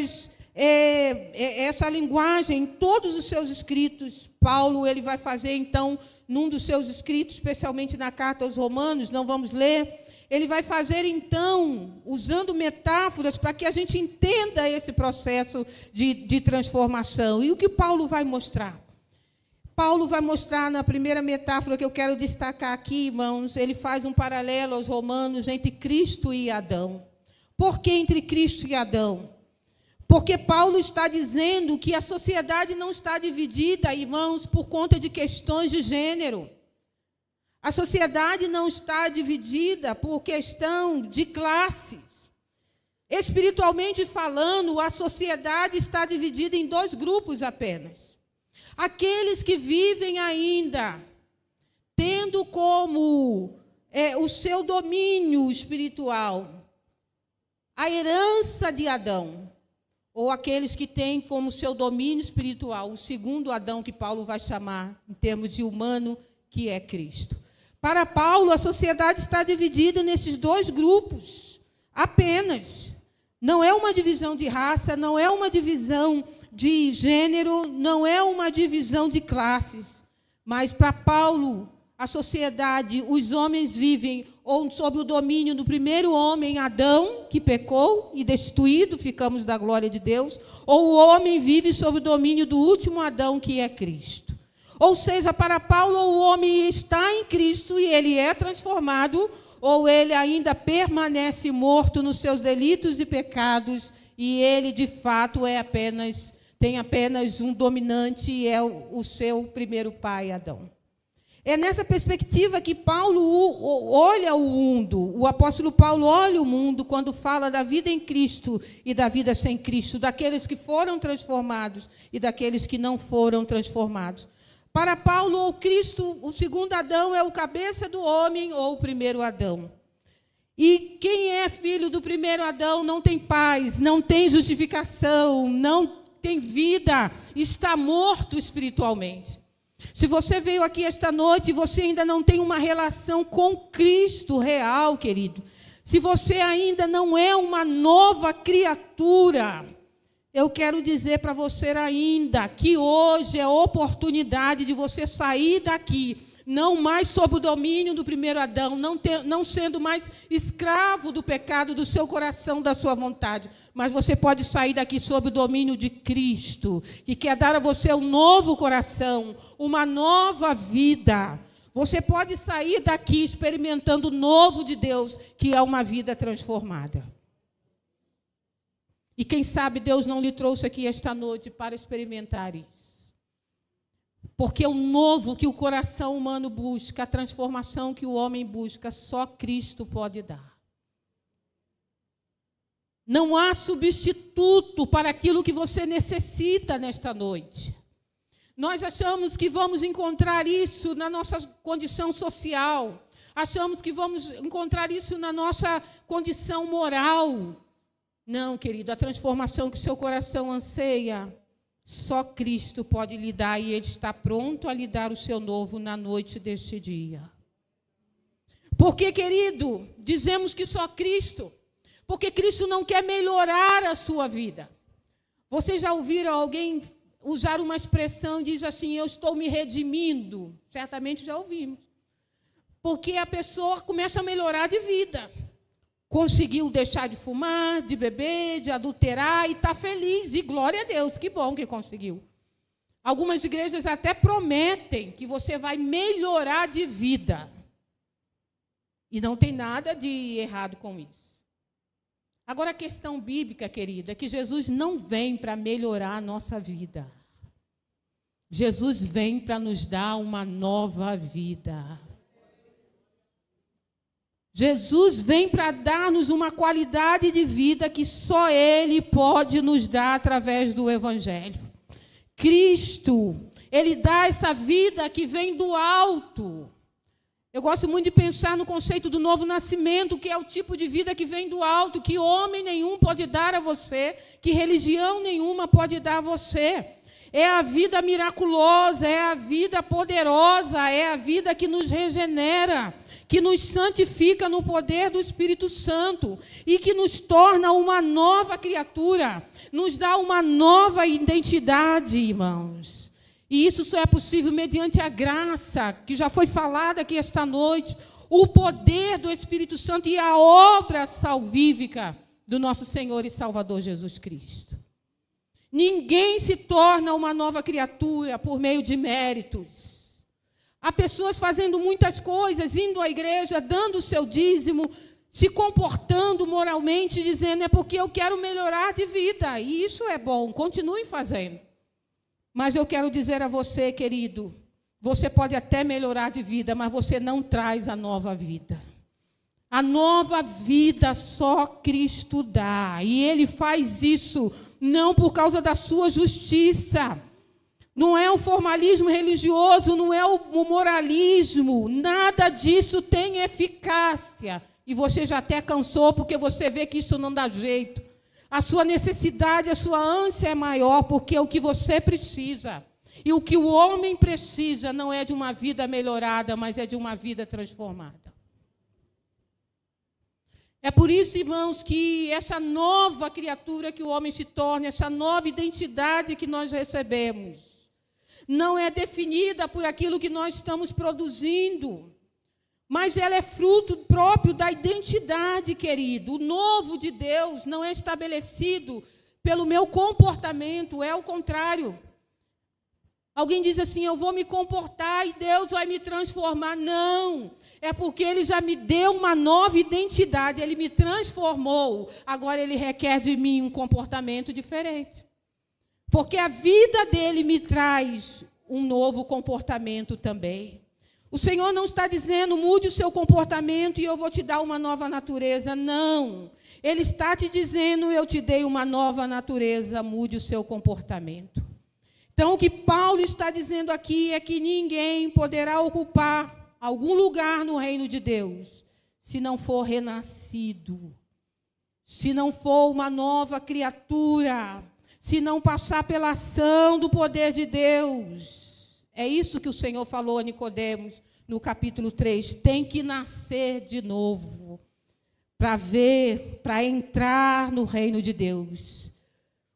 linguagem em todos os seus escritos, Paulo ele vai fazer, então, num dos seus escritos, especialmente na carta aos Romanos, não vamos ler, ele vai fazer, então, usando metáforas para que a gente entenda esse processo de transformação. E o que Paulo vai mostrar? Paulo vai mostrar, na primeira metáfora que eu quero destacar aqui, irmãos, ele faz um paralelo aos Romanos entre Cristo e Adão. Por que entre Cristo e Adão? Porque Paulo está dizendo que a sociedade não está dividida, irmãos, por conta de questões de gênero. A sociedade não está dividida por questão de classes. Espiritualmente falando, a sociedade está dividida em dois grupos apenas. Aqueles que vivem ainda tendo como o seu domínio espiritual a herança de Adão, ou aqueles que têm como seu domínio espiritual o segundo Adão, que Paulo vai chamar, em termos de humano, que é Cristo. Para Paulo, a sociedade está dividida nesses dois grupos, apenas. Não é uma divisão de raça, não é uma divisão de gênero, não é uma divisão de classes. Mas, para Paulo, a sociedade, os homens vivem ou sob o domínio do primeiro homem, Adão, que pecou e destituído, ficamos da glória de Deus, ou o homem vive sob o domínio do último Adão, que é Cristo. Ou seja, para Paulo, o homem está em Cristo e ele é transformado, ou ele ainda permanece morto nos seus delitos e pecados, e ele, de fato, tem apenas um dominante, e é o seu primeiro pai, Adão. É nessa perspectiva que Paulo olha o mundo, o apóstolo Paulo olha o mundo quando fala da vida em Cristo e da vida sem Cristo, daqueles que foram transformados e daqueles que não foram transformados. Para Paulo, o Cristo, o segundo Adão, é o cabeça do homem ou o primeiro Adão. E quem é filho do primeiro Adão não tem paz, não tem justificação, não tem vida, está morto espiritualmente. Se você veio aqui esta noite e você ainda não tem uma relação com Cristo real, querido, Se você ainda não é uma nova criatura, eu quero dizer para você ainda que hoje é a oportunidade de você sair daqui, não mais sob o domínio do primeiro Adão, não sendo mais escravo do pecado do seu coração, da sua vontade, mas você pode sair daqui sob o domínio de Cristo, que quer dar a você um novo coração, uma nova vida. Você pode sair daqui experimentando o novo de Deus, que é uma vida transformada. E quem sabe Deus não lhe trouxe aqui esta noite para experimentar isso. Porque o novo que o coração humano busca, a transformação que o homem busca, só Cristo pode dar. Não há substituto para aquilo que você necessita nesta noite. Nós achamos que vamos encontrar isso na nossa condição social. Achamos que vamos encontrar isso na nossa condição moral. Não, querido, a transformação que o seu coração anseia, só Cristo pode lhe dar, e Ele está pronto a lhe dar o seu novo na noite deste dia. Porque, querido, dizemos que só Cristo, porque Cristo não quer melhorar a sua vida. Vocês já ouviram alguém usar uma expressão, diz assim, eu estou me redimindo? Certamente já ouvimos. Porque a pessoa começa a melhorar de vida. Conseguiu deixar de fumar, de beber, de adulterar e está feliz. E glória a Deus, que bom que conseguiu. Algumas igrejas até prometem que você vai melhorar de vida. E não tem nada de errado com isso. Agora, a questão bíblica, querido, é que Jesus não vem para melhorar a nossa vida. Jesus vem para nos dar uma nova vida. Jesus vem para dar-nos uma qualidade de vida que só Ele pode nos dar através do Evangelho. Cristo, Ele dá essa vida que vem do alto. Eu gosto muito de pensar no conceito do novo nascimento, que é o tipo de vida que vem do alto, que homem nenhum pode dar a você, que religião nenhuma pode dar a você. É a vida miraculosa, é a vida poderosa, é a vida que nos regenera, que nos santifica no poder do Espírito Santo e que nos torna uma nova criatura, nos dá uma nova identidade, irmãos. E isso só é possível mediante a graça, que já foi falada aqui esta noite, o poder do Espírito Santo e a obra salvífica do nosso Senhor e Salvador Jesus Cristo. Ninguém se torna uma nova criatura por meio de méritos. Há pessoas fazendo muitas coisas, indo à igreja, dando o seu dízimo, se comportando moralmente, dizendo, é porque eu quero melhorar de vida. E isso é bom, continue fazendo. Mas eu quero dizer a você, querido, você pode até melhorar de vida, mas você não traz a nova vida. A nova vida só Cristo dá. E Ele faz isso não por causa da sua justiça. Não é o formalismo religioso, não é o moralismo. Nada disso tem eficácia. E você já até cansou porque você vê que isso não dá jeito. A sua necessidade, a sua ânsia é maior porque é o que você precisa. E o que o homem precisa não é de uma vida melhorada, mas é de uma vida transformada. É por isso, irmãos, que essa nova criatura que o homem se torna, essa nova identidade que nós recebemos, não é definida por aquilo que nós estamos produzindo, mas ela é fruto próprio da identidade, querido. O novo de Deus não é estabelecido pelo meu comportamento, é o contrário. Alguém diz assim, eu vou me comportar e Deus vai me transformar. Não, é porque Ele já me deu uma nova identidade, Ele me transformou. Agora Ele requer de mim um comportamento diferente. Porque a vida dele me traz um novo comportamento também. O Senhor não está dizendo, mude o seu comportamento e eu vou te dar uma nova natureza. Não. Ele está te dizendo, eu te dei uma nova natureza, mude o seu comportamento. Então, o que Paulo está dizendo aqui é que ninguém poderá ocupar algum lugar no reino de Deus se não for renascido, se não for uma nova criatura, se não passar pela ação do poder de Deus. É isso que o Senhor falou a Nicodemos no capítulo 3. Tem que nascer de novo. para ver, para entrar no reino de Deus.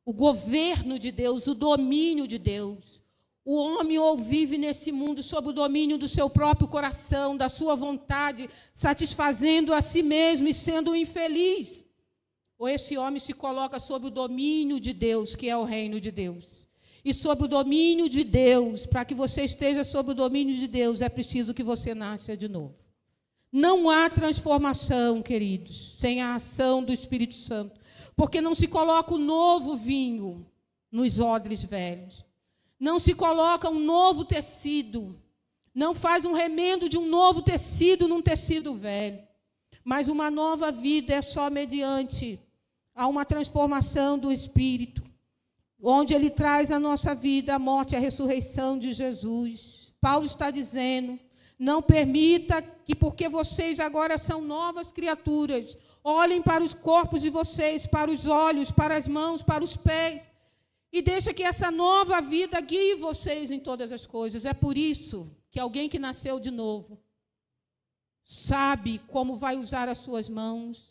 O governo de Deus, o domínio de Deus. O homem ou vive nesse mundo sob o domínio do seu próprio coração, da sua vontade, satisfazendo a si mesmo e sendo infeliz. Ou esse homem se coloca sob o domínio de Deus, que é o reino de Deus. E sob o domínio de Deus, para que você esteja sob o domínio de Deus, é preciso que você nasça de novo. Não há transformação, queridos, sem a ação do Espírito Santo. Porque não se coloca um novo vinho nos odres velhos. Não se coloca um novo tecido. Não faz um remendo de um novo tecido num tecido velho. Mas uma nova vida é só mediante a uma transformação do Espírito, onde Ele traz à nossa vida a morte e a ressurreição de Jesus. Paulo está dizendo, não permita que, porque vocês agora são novas criaturas, olhem para os corpos de vocês, para os olhos, para as mãos, para os pés, e deixa que essa nova vida guie vocês em todas as coisas. É por isso que alguém que nasceu de novo sabe como vai usar as suas mãos,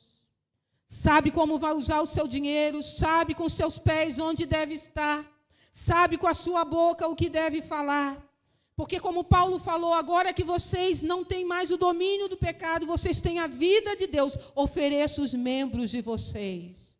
sabe como vai usar o seu dinheiro, sabe com seus pés onde deve estar, sabe com a sua boca o que deve falar. Porque como Paulo falou, agora que vocês não têm mais o domínio do pecado, vocês têm a vida de Deus, ofereça os membros de vocês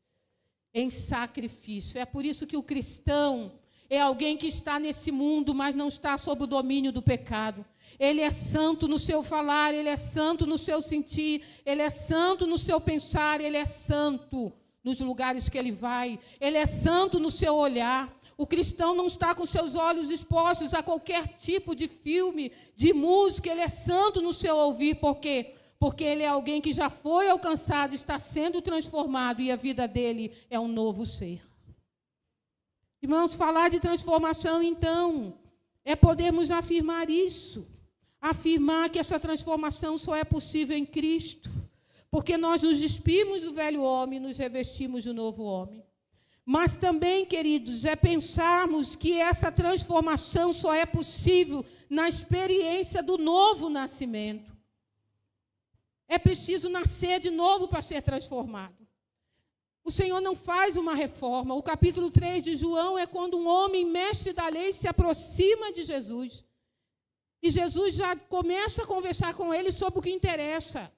em sacrifício. É por isso que o cristão é alguém que está nesse mundo, mas não está sob o domínio do pecado. Ele é santo no seu falar, ele é santo no seu sentir, ele é santo no seu pensar, ele é santo nos lugares que ele vai, ele é santo no seu olhar. O cristão não está com seus olhos expostos a qualquer tipo de filme, de música, ele é santo no seu ouvir. Por quê? Porque ele é alguém que já foi alcançado, está sendo transformado e a vida dele é um novo ser. Irmãos, falar de transformação, então, é podermos afirmar isso. Afirmar que essa transformação só é possível em Cristo. Porque nós nos despimos do velho homem e nos revestimos do novo homem. Mas também, queridos, é pensarmos que essa transformação só é possível na experiência do novo nascimento. É preciso nascer de novo para ser transformado. O Senhor não faz uma reforma. O capítulo 3 de João é quando um homem mestre da lei se aproxima de Jesus. E Jesus já começa a conversar com ele sobre o que interessa.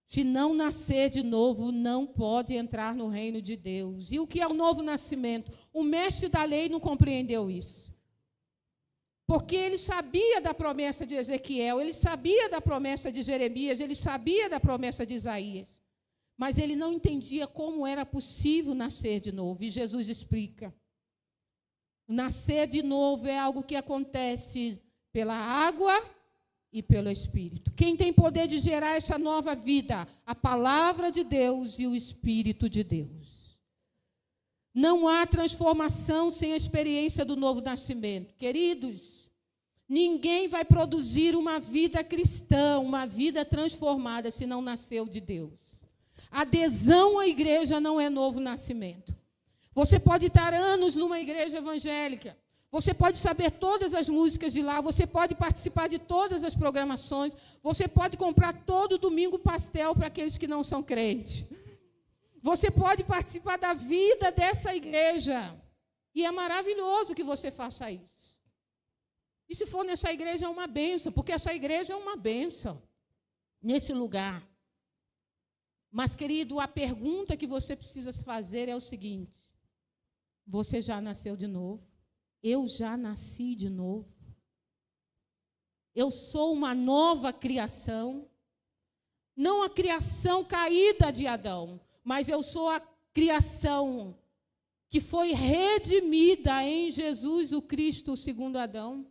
Se não nascer de novo, não pode entrar no reino de Deus. E o que é o novo nascimento? O mestre da lei não compreendeu isso. Porque ele sabia da promessa de Ezequiel, ele sabia da promessa de Jeremias, ele sabia da promessa de Isaías. Mas ele não entendia como era possível nascer de novo. E Jesus explica. Nascer de novo é algo que acontece pela água e pelo Espírito. Quem tem poder de gerar essa nova vida? A palavra de Deus e o Espírito de Deus. Não há transformação sem a experiência do novo nascimento. Queridos, ninguém vai produzir uma vida cristã, uma vida transformada, se não nasceu de Deus. Adesão à igreja não é novo nascimento. Você pode estar anos numa igreja evangélica, você pode saber todas as músicas de lá, você pode participar de todas as programações, você pode comprar todo domingo pastel para aqueles que não são crentes. Você pode participar da vida dessa igreja. E é maravilhoso que você faça isso. E se for nessa igreja é uma bênção, porque essa igreja é uma bênção nesse lugar. Mas, querido, a pergunta que você precisa se fazer é o seguinte: você já nasceu de novo? Eu já nasci de novo? Eu sou uma nova criação? Não a criação caída de Adão, mas eu sou a criação que foi redimida em Jesus o Cristo, o segundo Adão.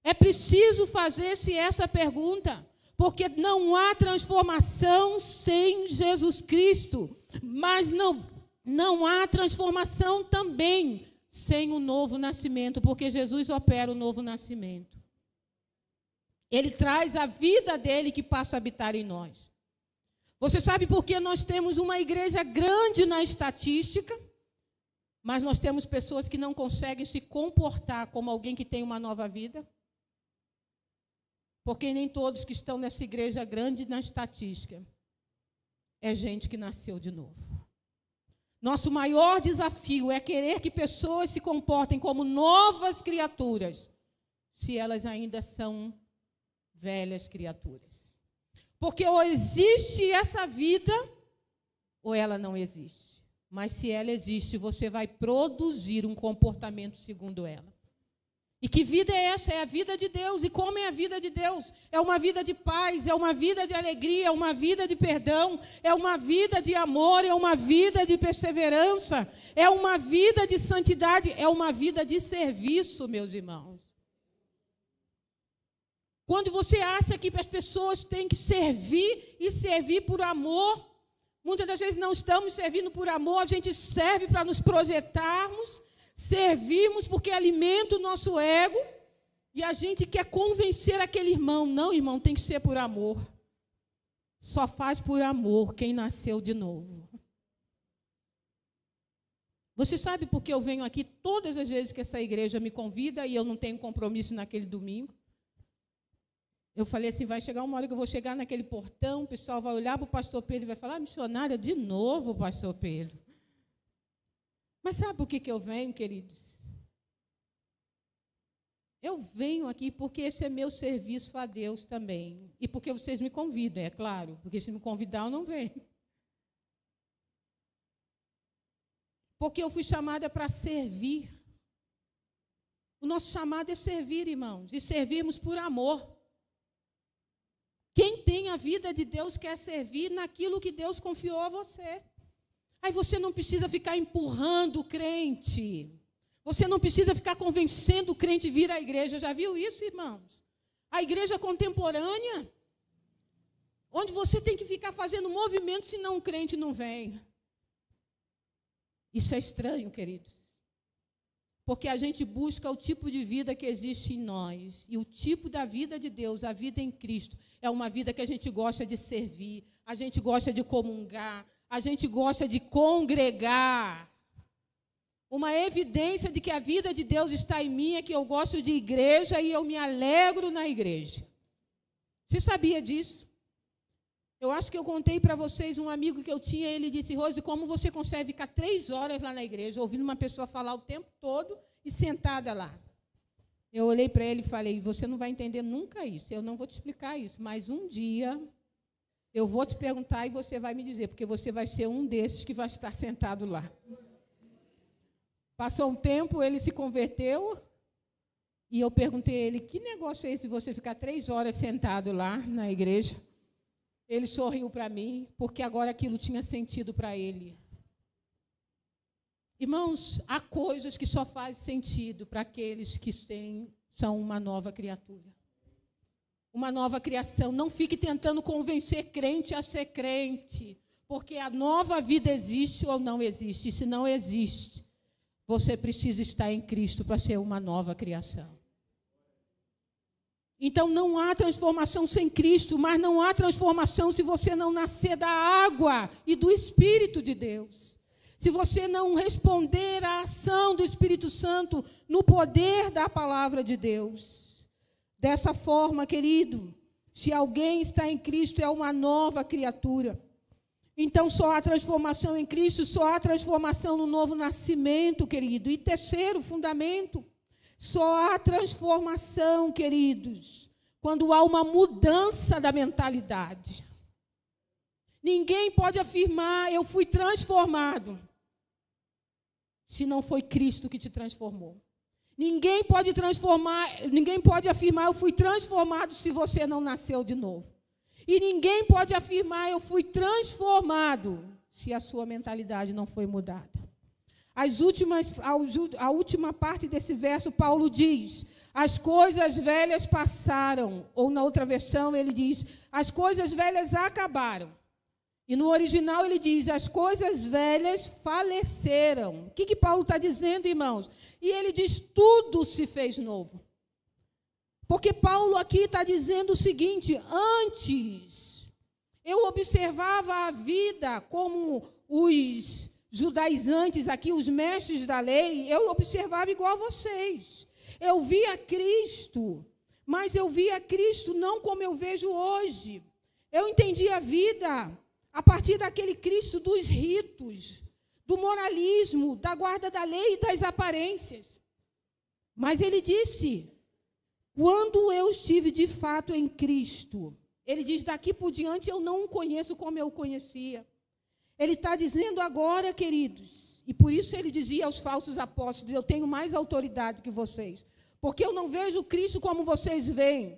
É preciso fazer-se essa pergunta, porque não há transformação sem Jesus Cristo, mas não há transformação também sem o novo nascimento, porque Jesus opera o novo nascimento. Ele traz a vida dele que passa a habitar em nós. Você sabe por que nós temos uma igreja grande na estatística, mas nós temos pessoas que não conseguem se comportar como alguém que tem uma nova vida? Porque nem todos que estão nessa igreja grande na estatística é gente que nasceu de novo. Nosso maior desafio é querer que pessoas se comportem como novas criaturas, se elas ainda são velhas criaturas. Porque ou existe essa vida, ou ela não existe. Mas se ela existe, você vai produzir um comportamento segundo ela. E que vida é essa? É a vida de Deus. E como é a vida de Deus? É uma vida de paz, é uma vida de alegria, é uma vida de perdão, é uma vida de amor, é uma vida de perseverança, é uma vida de santidade, é uma vida de serviço, meus irmãos. Quando você acha que as pessoas têm que servir e servir por amor, muitas das vezes não estamos servindo por amor, a gente serve para nos projetarmos, servimos porque alimenta o nosso ego e a gente quer convencer aquele irmão. Não, irmão, tem que ser por amor. Só faz por amor quem nasceu de novo. Você sabe por que eu venho aqui todas as vezes que essa igreja me convida e eu não tenho compromisso naquele domingo? Eu falei assim, vai chegar uma hora que eu vou chegar naquele portão, o pessoal vai olhar para o pastor Pedro e vai falar, missionária, de novo, pastor Pedro. Mas sabe por que eu venho, queridos? Eu venho aqui porque esse é meu serviço a Deus também. E porque vocês me convidam, é claro. Porque se me convidar, eu não venho. Porque eu fui chamada para servir. O nosso chamado é servir, irmãos. E servirmos por amor. Quem tem a vida de Deus quer servir naquilo que Deus confiou a você. Aí você não precisa ficar empurrando o crente. Você não precisa ficar convencendo o crente a vir à igreja. Já viu isso, irmãos? A igreja contemporânea, onde você tem que ficar fazendo movimento, senão o crente não vem. Isso é estranho, queridos. Porque a gente busca o tipo de vida que existe em nós. E o tipo da vida de Deus, a vida em Cristo, é uma vida que a gente gosta de servir, a gente gosta de comungar, a gente gosta de congregar. Uma evidência de que a vida de Deus está em mim é que eu gosto de igreja e eu me alegro na igreja. Você sabia disso? Eu acho que eu contei para vocês um amigo que eu tinha, ele disse, Rose, como você consegue ficar 3 horas lá na igreja, ouvindo uma pessoa falar o tempo todo e sentada lá? Eu olhei para ele e falei, você não vai entender nunca isso, eu não vou te explicar isso, mas um dia eu vou te perguntar e você vai me dizer, porque você vai ser um desses que vai estar sentado lá. Passou um tempo, ele se converteu e eu perguntei a ele, que negócio é esse de você ficar 3 horas sentado lá na igreja? Ele sorriu para mim, porque agora aquilo tinha sentido para ele. Irmãos, há coisas que só fazem sentido para aqueles que são uma nova criatura. Uma nova criação. Não fique tentando convencer crente a ser crente, porque a nova vida existe ou não existe. E se não existe, você precisa estar em Cristo para ser uma nova criação. Então, não há transformação sem Cristo, mas não há transformação se você não nascer da água e do Espírito de Deus. Se você não responder à ação do Espírito Santo no poder da palavra de Deus. Dessa forma, querido, se alguém está em Cristo, é uma nova criatura. Então, só há transformação em Cristo, só há transformação no novo nascimento, querido. E terceiro fundamento, só há transformação, queridos, quando há uma mudança da mentalidade. Ninguém pode afirmar, eu fui transformado, se não foi Cristo que te transformou. Ninguém pode afirmar, eu fui transformado, se você não nasceu de novo. E ninguém pode afirmar, eu fui transformado, se a sua mentalidade não foi mudada. A última parte desse verso, Paulo diz, as coisas velhas passaram, ou na outra versão ele diz, as coisas velhas acabaram. E no original ele diz, as coisas velhas faleceram. O que Paulo está dizendo, irmãos? E ele diz, tudo se fez novo. Porque Paulo aqui está dizendo o seguinte, antes eu observava a vida como os judaizantes aqui, os mestres da lei, eu observava igual a vocês. Eu via Cristo, mas eu via Cristo não como eu vejo hoje. Eu entendi a vida a partir daquele Cristo dos ritos, do moralismo, da guarda da lei e das aparências. Mas ele disse, quando eu estive de fato em Cristo, ele diz, daqui por diante eu não o conheço como eu o conhecia. Ele está dizendo agora, queridos, e por isso ele dizia aos falsos apóstolos, eu tenho mais autoridade que vocês, porque eu não vejo Cristo como vocês veem.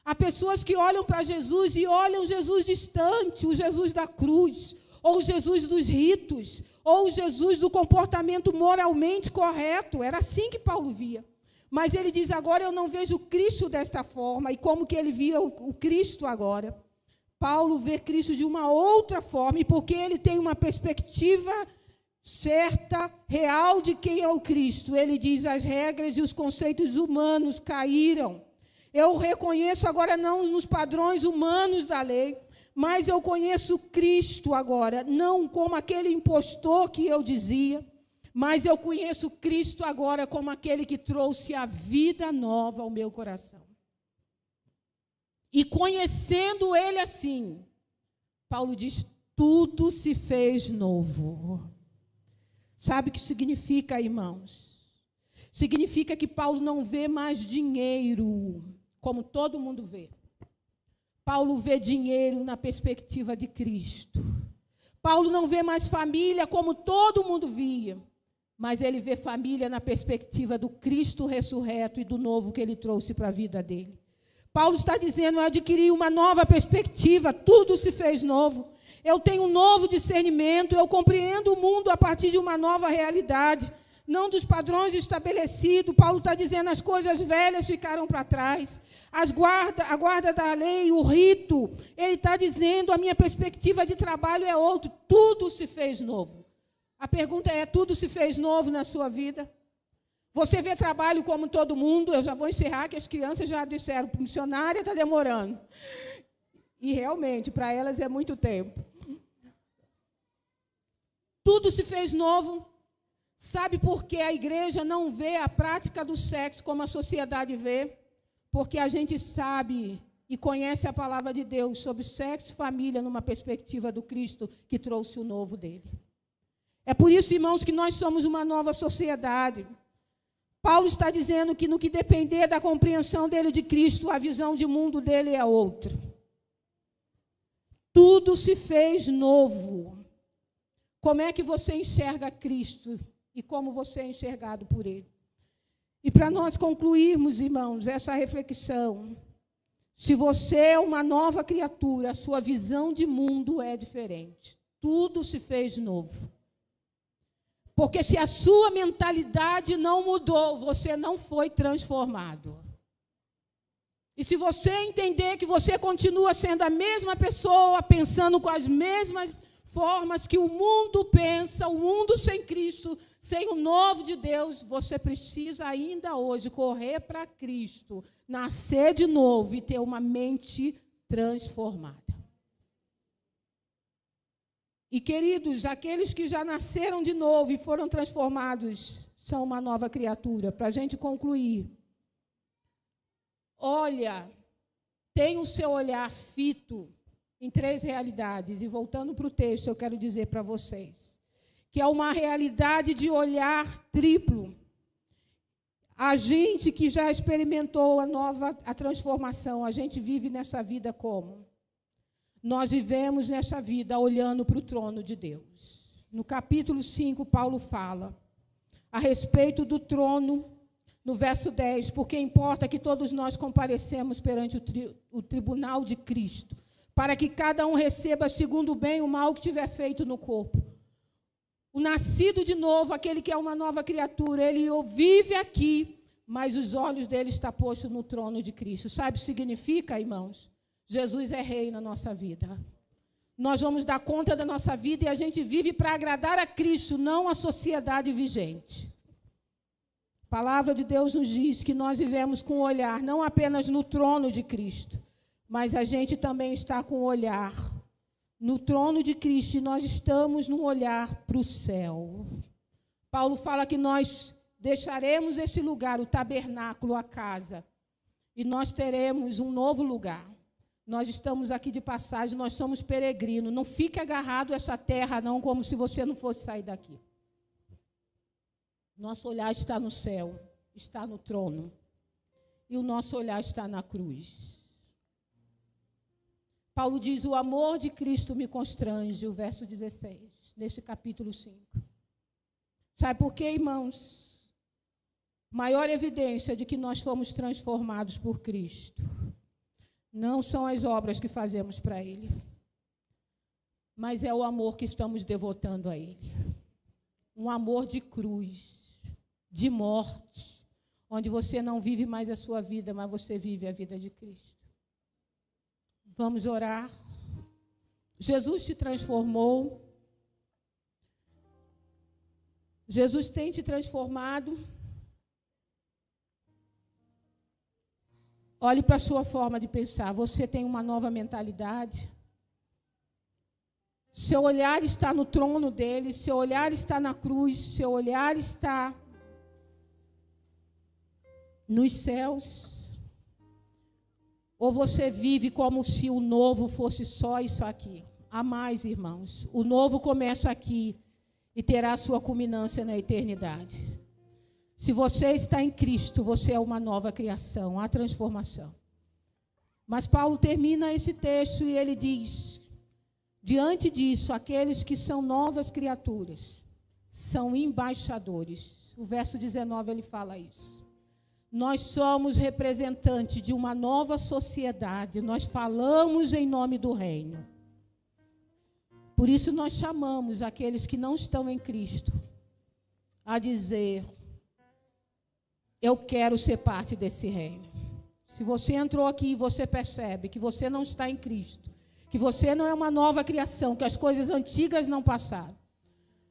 Há pessoas que olham para Jesus e olham Jesus distante, o Jesus da cruz, ou o Jesus dos ritos, ou o Jesus do comportamento moralmente correto. Era assim que Paulo via. Mas ele diz, agora eu não vejo Cristo desta forma, e como que ele via o Cristo agora. Paulo vê Cristo de uma outra forma, e porque ele tem uma perspectiva certa, real de quem é o Cristo. Ele diz, as regras e os conceitos humanos caíram. Eu reconheço agora não nos padrões humanos da lei, mas eu conheço Cristo agora, não como aquele impostor que eu dizia, mas eu conheço Cristo agora como aquele que trouxe a vida nova ao meu coração. E conhecendo Ele assim, Paulo diz, tudo se fez novo. Sabe o que significa, irmãos? Significa que Paulo não vê mais dinheiro, como todo mundo vê. Paulo vê dinheiro na perspectiva de Cristo. Paulo não vê mais família como todo mundo via, mas ele vê família na perspectiva do Cristo ressurreto e do novo que ele trouxe para a vida dele. Paulo está dizendo, eu adquiri uma nova perspectiva, tudo se fez novo. Eu tenho um novo discernimento, eu compreendo o mundo a partir de uma nova realidade, não dos padrões estabelecidos. Paulo está dizendo, as coisas velhas ficaram para trás. A guarda da lei, o rito, ele está dizendo, a minha perspectiva de trabalho é outra, tudo se fez novo. A pergunta é, tudo se fez novo na sua vida? Você vê trabalho como todo mundo? Eu já vou encerrar, que as crianças já disseram, missionária está demorando. E realmente, para elas é muito tempo. Tudo se fez novo. Sabe por que a igreja não vê a prática do sexo como a sociedade vê? Porque a gente sabe e conhece a palavra de Deus sobre sexo e família numa perspectiva do Cristo que trouxe o novo dele. É por isso, irmãos, que nós somos uma nova sociedade. Paulo está dizendo que no que depender da compreensão dele de Cristo, a visão de mundo dele é outra. Tudo se fez novo. Como é que você enxerga Cristo e como você é enxergado por Ele? E para nós concluirmos, irmãos, essa reflexão, se você é uma nova criatura, a sua visão de mundo é diferente. Tudo se fez novo. Porque se a sua mentalidade não mudou, você não foi transformado. E se você entender que você continua sendo a mesma pessoa, pensando com as mesmas formas que o mundo pensa, o mundo sem Cristo, sem o novo de Deus, você precisa ainda hoje correr para Cristo, nascer de novo e ter uma mente transformada. E, queridos, aqueles que já nasceram de novo e foram transformados são uma nova criatura. Para a gente concluir, olha, tem o seu olhar fito em 3 realidades. E voltando para o texto, eu quero dizer para vocês que é uma realidade de olhar triplo. A gente que já experimentou a transformação, a gente vive nessa vida como? Nós vivemos nessa vida olhando para o trono de Deus. No capítulo 5, Paulo fala a respeito do trono, no verso 10, porque importa que todos nós comparecemos perante o tribunal de Cristo, para que cada um receba segundo o bem e o mal que tiver feito no corpo. O nascido de novo, aquele que é uma nova criatura, ele vive aqui, mas os olhos dele estão postos no trono de Cristo. Sabe o que significa, irmãos? Jesus é rei na nossa vida. Nós vamos dar conta da nossa vida e a gente vive para agradar a Cristo, não a sociedade vigente. A palavra de Deus nos diz que nós vivemos com o olhar, não apenas no trono de Cristo, mas a gente também está com o olhar no trono de Cristo e nós estamos no olhar para o céu. Paulo fala que nós deixaremos esse lugar, o tabernáculo, a casa, e nós teremos um novo lugar. Nós estamos aqui de passagem, nós somos peregrinos. Não fique agarrado a essa terra, não, como se você não fosse sair daqui. Nosso olhar está no céu, está no trono. E o nosso olhar está na cruz. Paulo diz, o amor de Cristo me constrange, o verso 16, neste capítulo 5. Sabe por quê, irmãos? Maior evidência de que nós fomos transformados por Cristo não são as obras que fazemos para Ele, mas é o amor que estamos devotando a Ele. Um amor de cruz, de morte, onde você não vive mais a sua vida, mas você vive a vida de Cristo. Vamos orar. Jesus te transformou. Jesus tem te transformado. Olhe para a sua forma de pensar. Você tem uma nova mentalidade. Seu olhar está no trono dele, seu olhar está na cruz, seu olhar está nos céus. Ou você vive como se o novo fosse só isso aqui? Há mais, irmãos. O novo começa aqui e terá sua culminância na eternidade. Se você está em Cristo, você é uma nova criação, há transformação. Mas Paulo termina esse texto e ele diz, diante disso, aqueles que são novas criaturas, são embaixadores. O verso 19 ele fala isso. Nós somos representantes de uma nova sociedade, nós falamos em nome do reino. Por isso nós chamamos aqueles que não estão em Cristo a dizer, eu quero ser parte desse reino. Se você entrou aqui e você percebe que você não está em Cristo, que você não é uma nova criação, que as coisas antigas não passaram,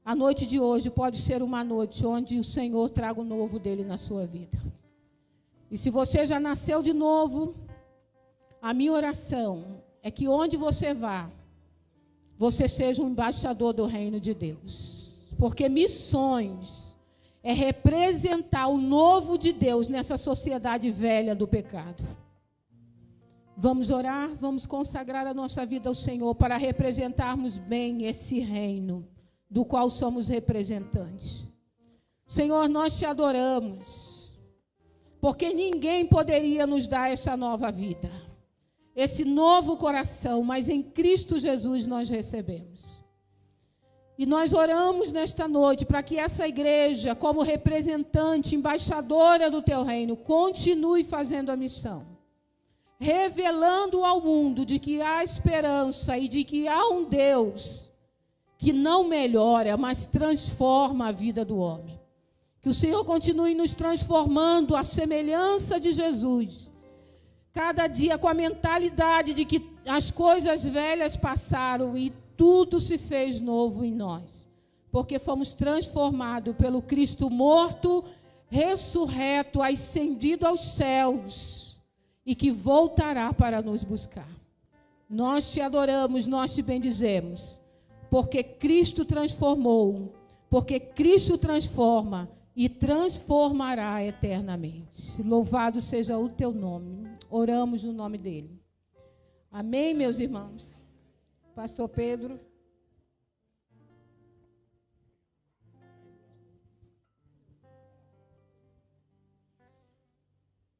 a noite de hoje pode ser uma noite onde o Senhor traga o novo dele na sua vida. E se você já nasceu de novo, a minha oração é que onde você vá, você seja um embaixador do reino de Deus. Porque missões é representar o novo de Deus nessa sociedade velha do pecado. Vamos orar, vamos consagrar a nossa vida ao Senhor para representarmos bem esse reino do qual somos representantes. Senhor, nós te adoramos, porque ninguém poderia nos dar essa nova vida, esse novo coração, mas em Cristo Jesus nós recebemos. E nós oramos nesta noite para que essa igreja, como representante, embaixadora do teu reino, continue fazendo a missão, revelando ao mundo de que há esperança e de que há um Deus que não melhora, mas transforma a vida do homem. Que o Senhor continue nos transformando à semelhança de Jesus, cada dia com a mentalidade de que as coisas velhas passaram e tudo se fez novo em nós, porque fomos transformados pelo Cristo morto, ressurreto, ascendido aos céus, e que voltará para nos buscar. Nós te adoramos, nós te bendizemos, porque Cristo transformou, porque Cristo transforma e transformará eternamente. Louvado seja o teu nome. Oramos no nome dele. Amém, meus irmãos? Pastor Pedro.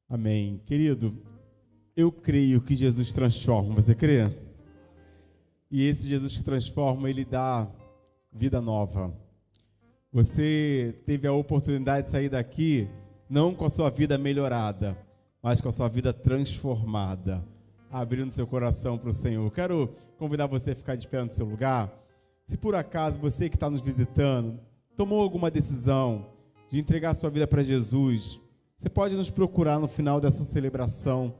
Amém. Querido, eu creio que Jesus transforma. Você crê? E esse Jesus que transforma, ele dá vida nova. Você teve a oportunidade de sair daqui, não com a sua vida melhorada, mas com a sua vida transformada, abrindo seu coração para o Senhor. Eu quero convidar você a ficar de pé no seu lugar. Se por acaso você que está nos visitando tomou alguma decisão de entregar sua vida para Jesus, você pode nos procurar no final dessa celebração,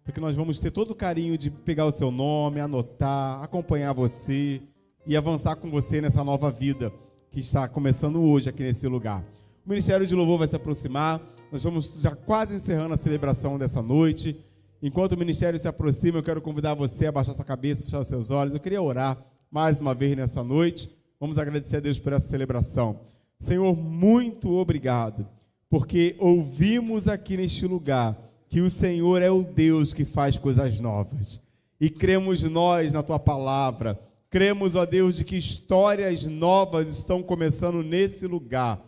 porque nós vamos ter todo o carinho de pegar o seu nome, anotar, acompanhar você e avançar com você nessa nova vida que está começando hoje aqui nesse lugar. O Ministério de Louvor vai se aproximar, nós vamos já quase encerrando a celebração dessa noite. Enquanto o ministério se aproxima, eu quero convidar você a baixar sua cabeça, fechar os seus olhos. Eu queria orar mais uma vez nessa noite. Vamos agradecer a Deus por essa celebração. Senhor, muito obrigado, porque ouvimos aqui neste lugar que o Senhor é o Deus que faz coisas novas. E cremos nós na tua palavra. Cremos, ó Deus, de que histórias novas estão começando nesse lugar.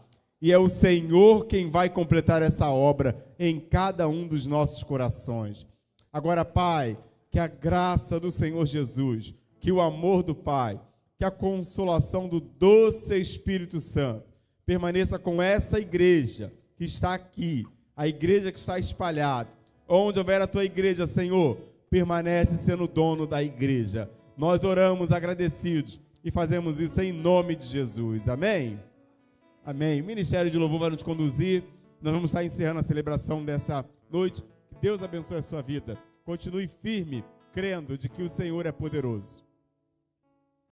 E é o Senhor quem vai completar essa obra em cada um dos nossos corações. Agora, Pai, que a graça do Senhor Jesus, que o amor do Pai, que a consolação do doce Espírito Santo permaneça com essa igreja que está aqui, a igreja que está espalhada. Onde houver a tua igreja, Senhor, permanece sendo dono da igreja. Nós oramos agradecidos e fazemos isso em nome de Jesus. Amém? Amém. O Ministério de Louvor vai nos conduzir. Nós vamos estar encerrando a celebração dessa noite. Que Deus abençoe a sua vida. Continue firme, crendo de que o Senhor é poderoso.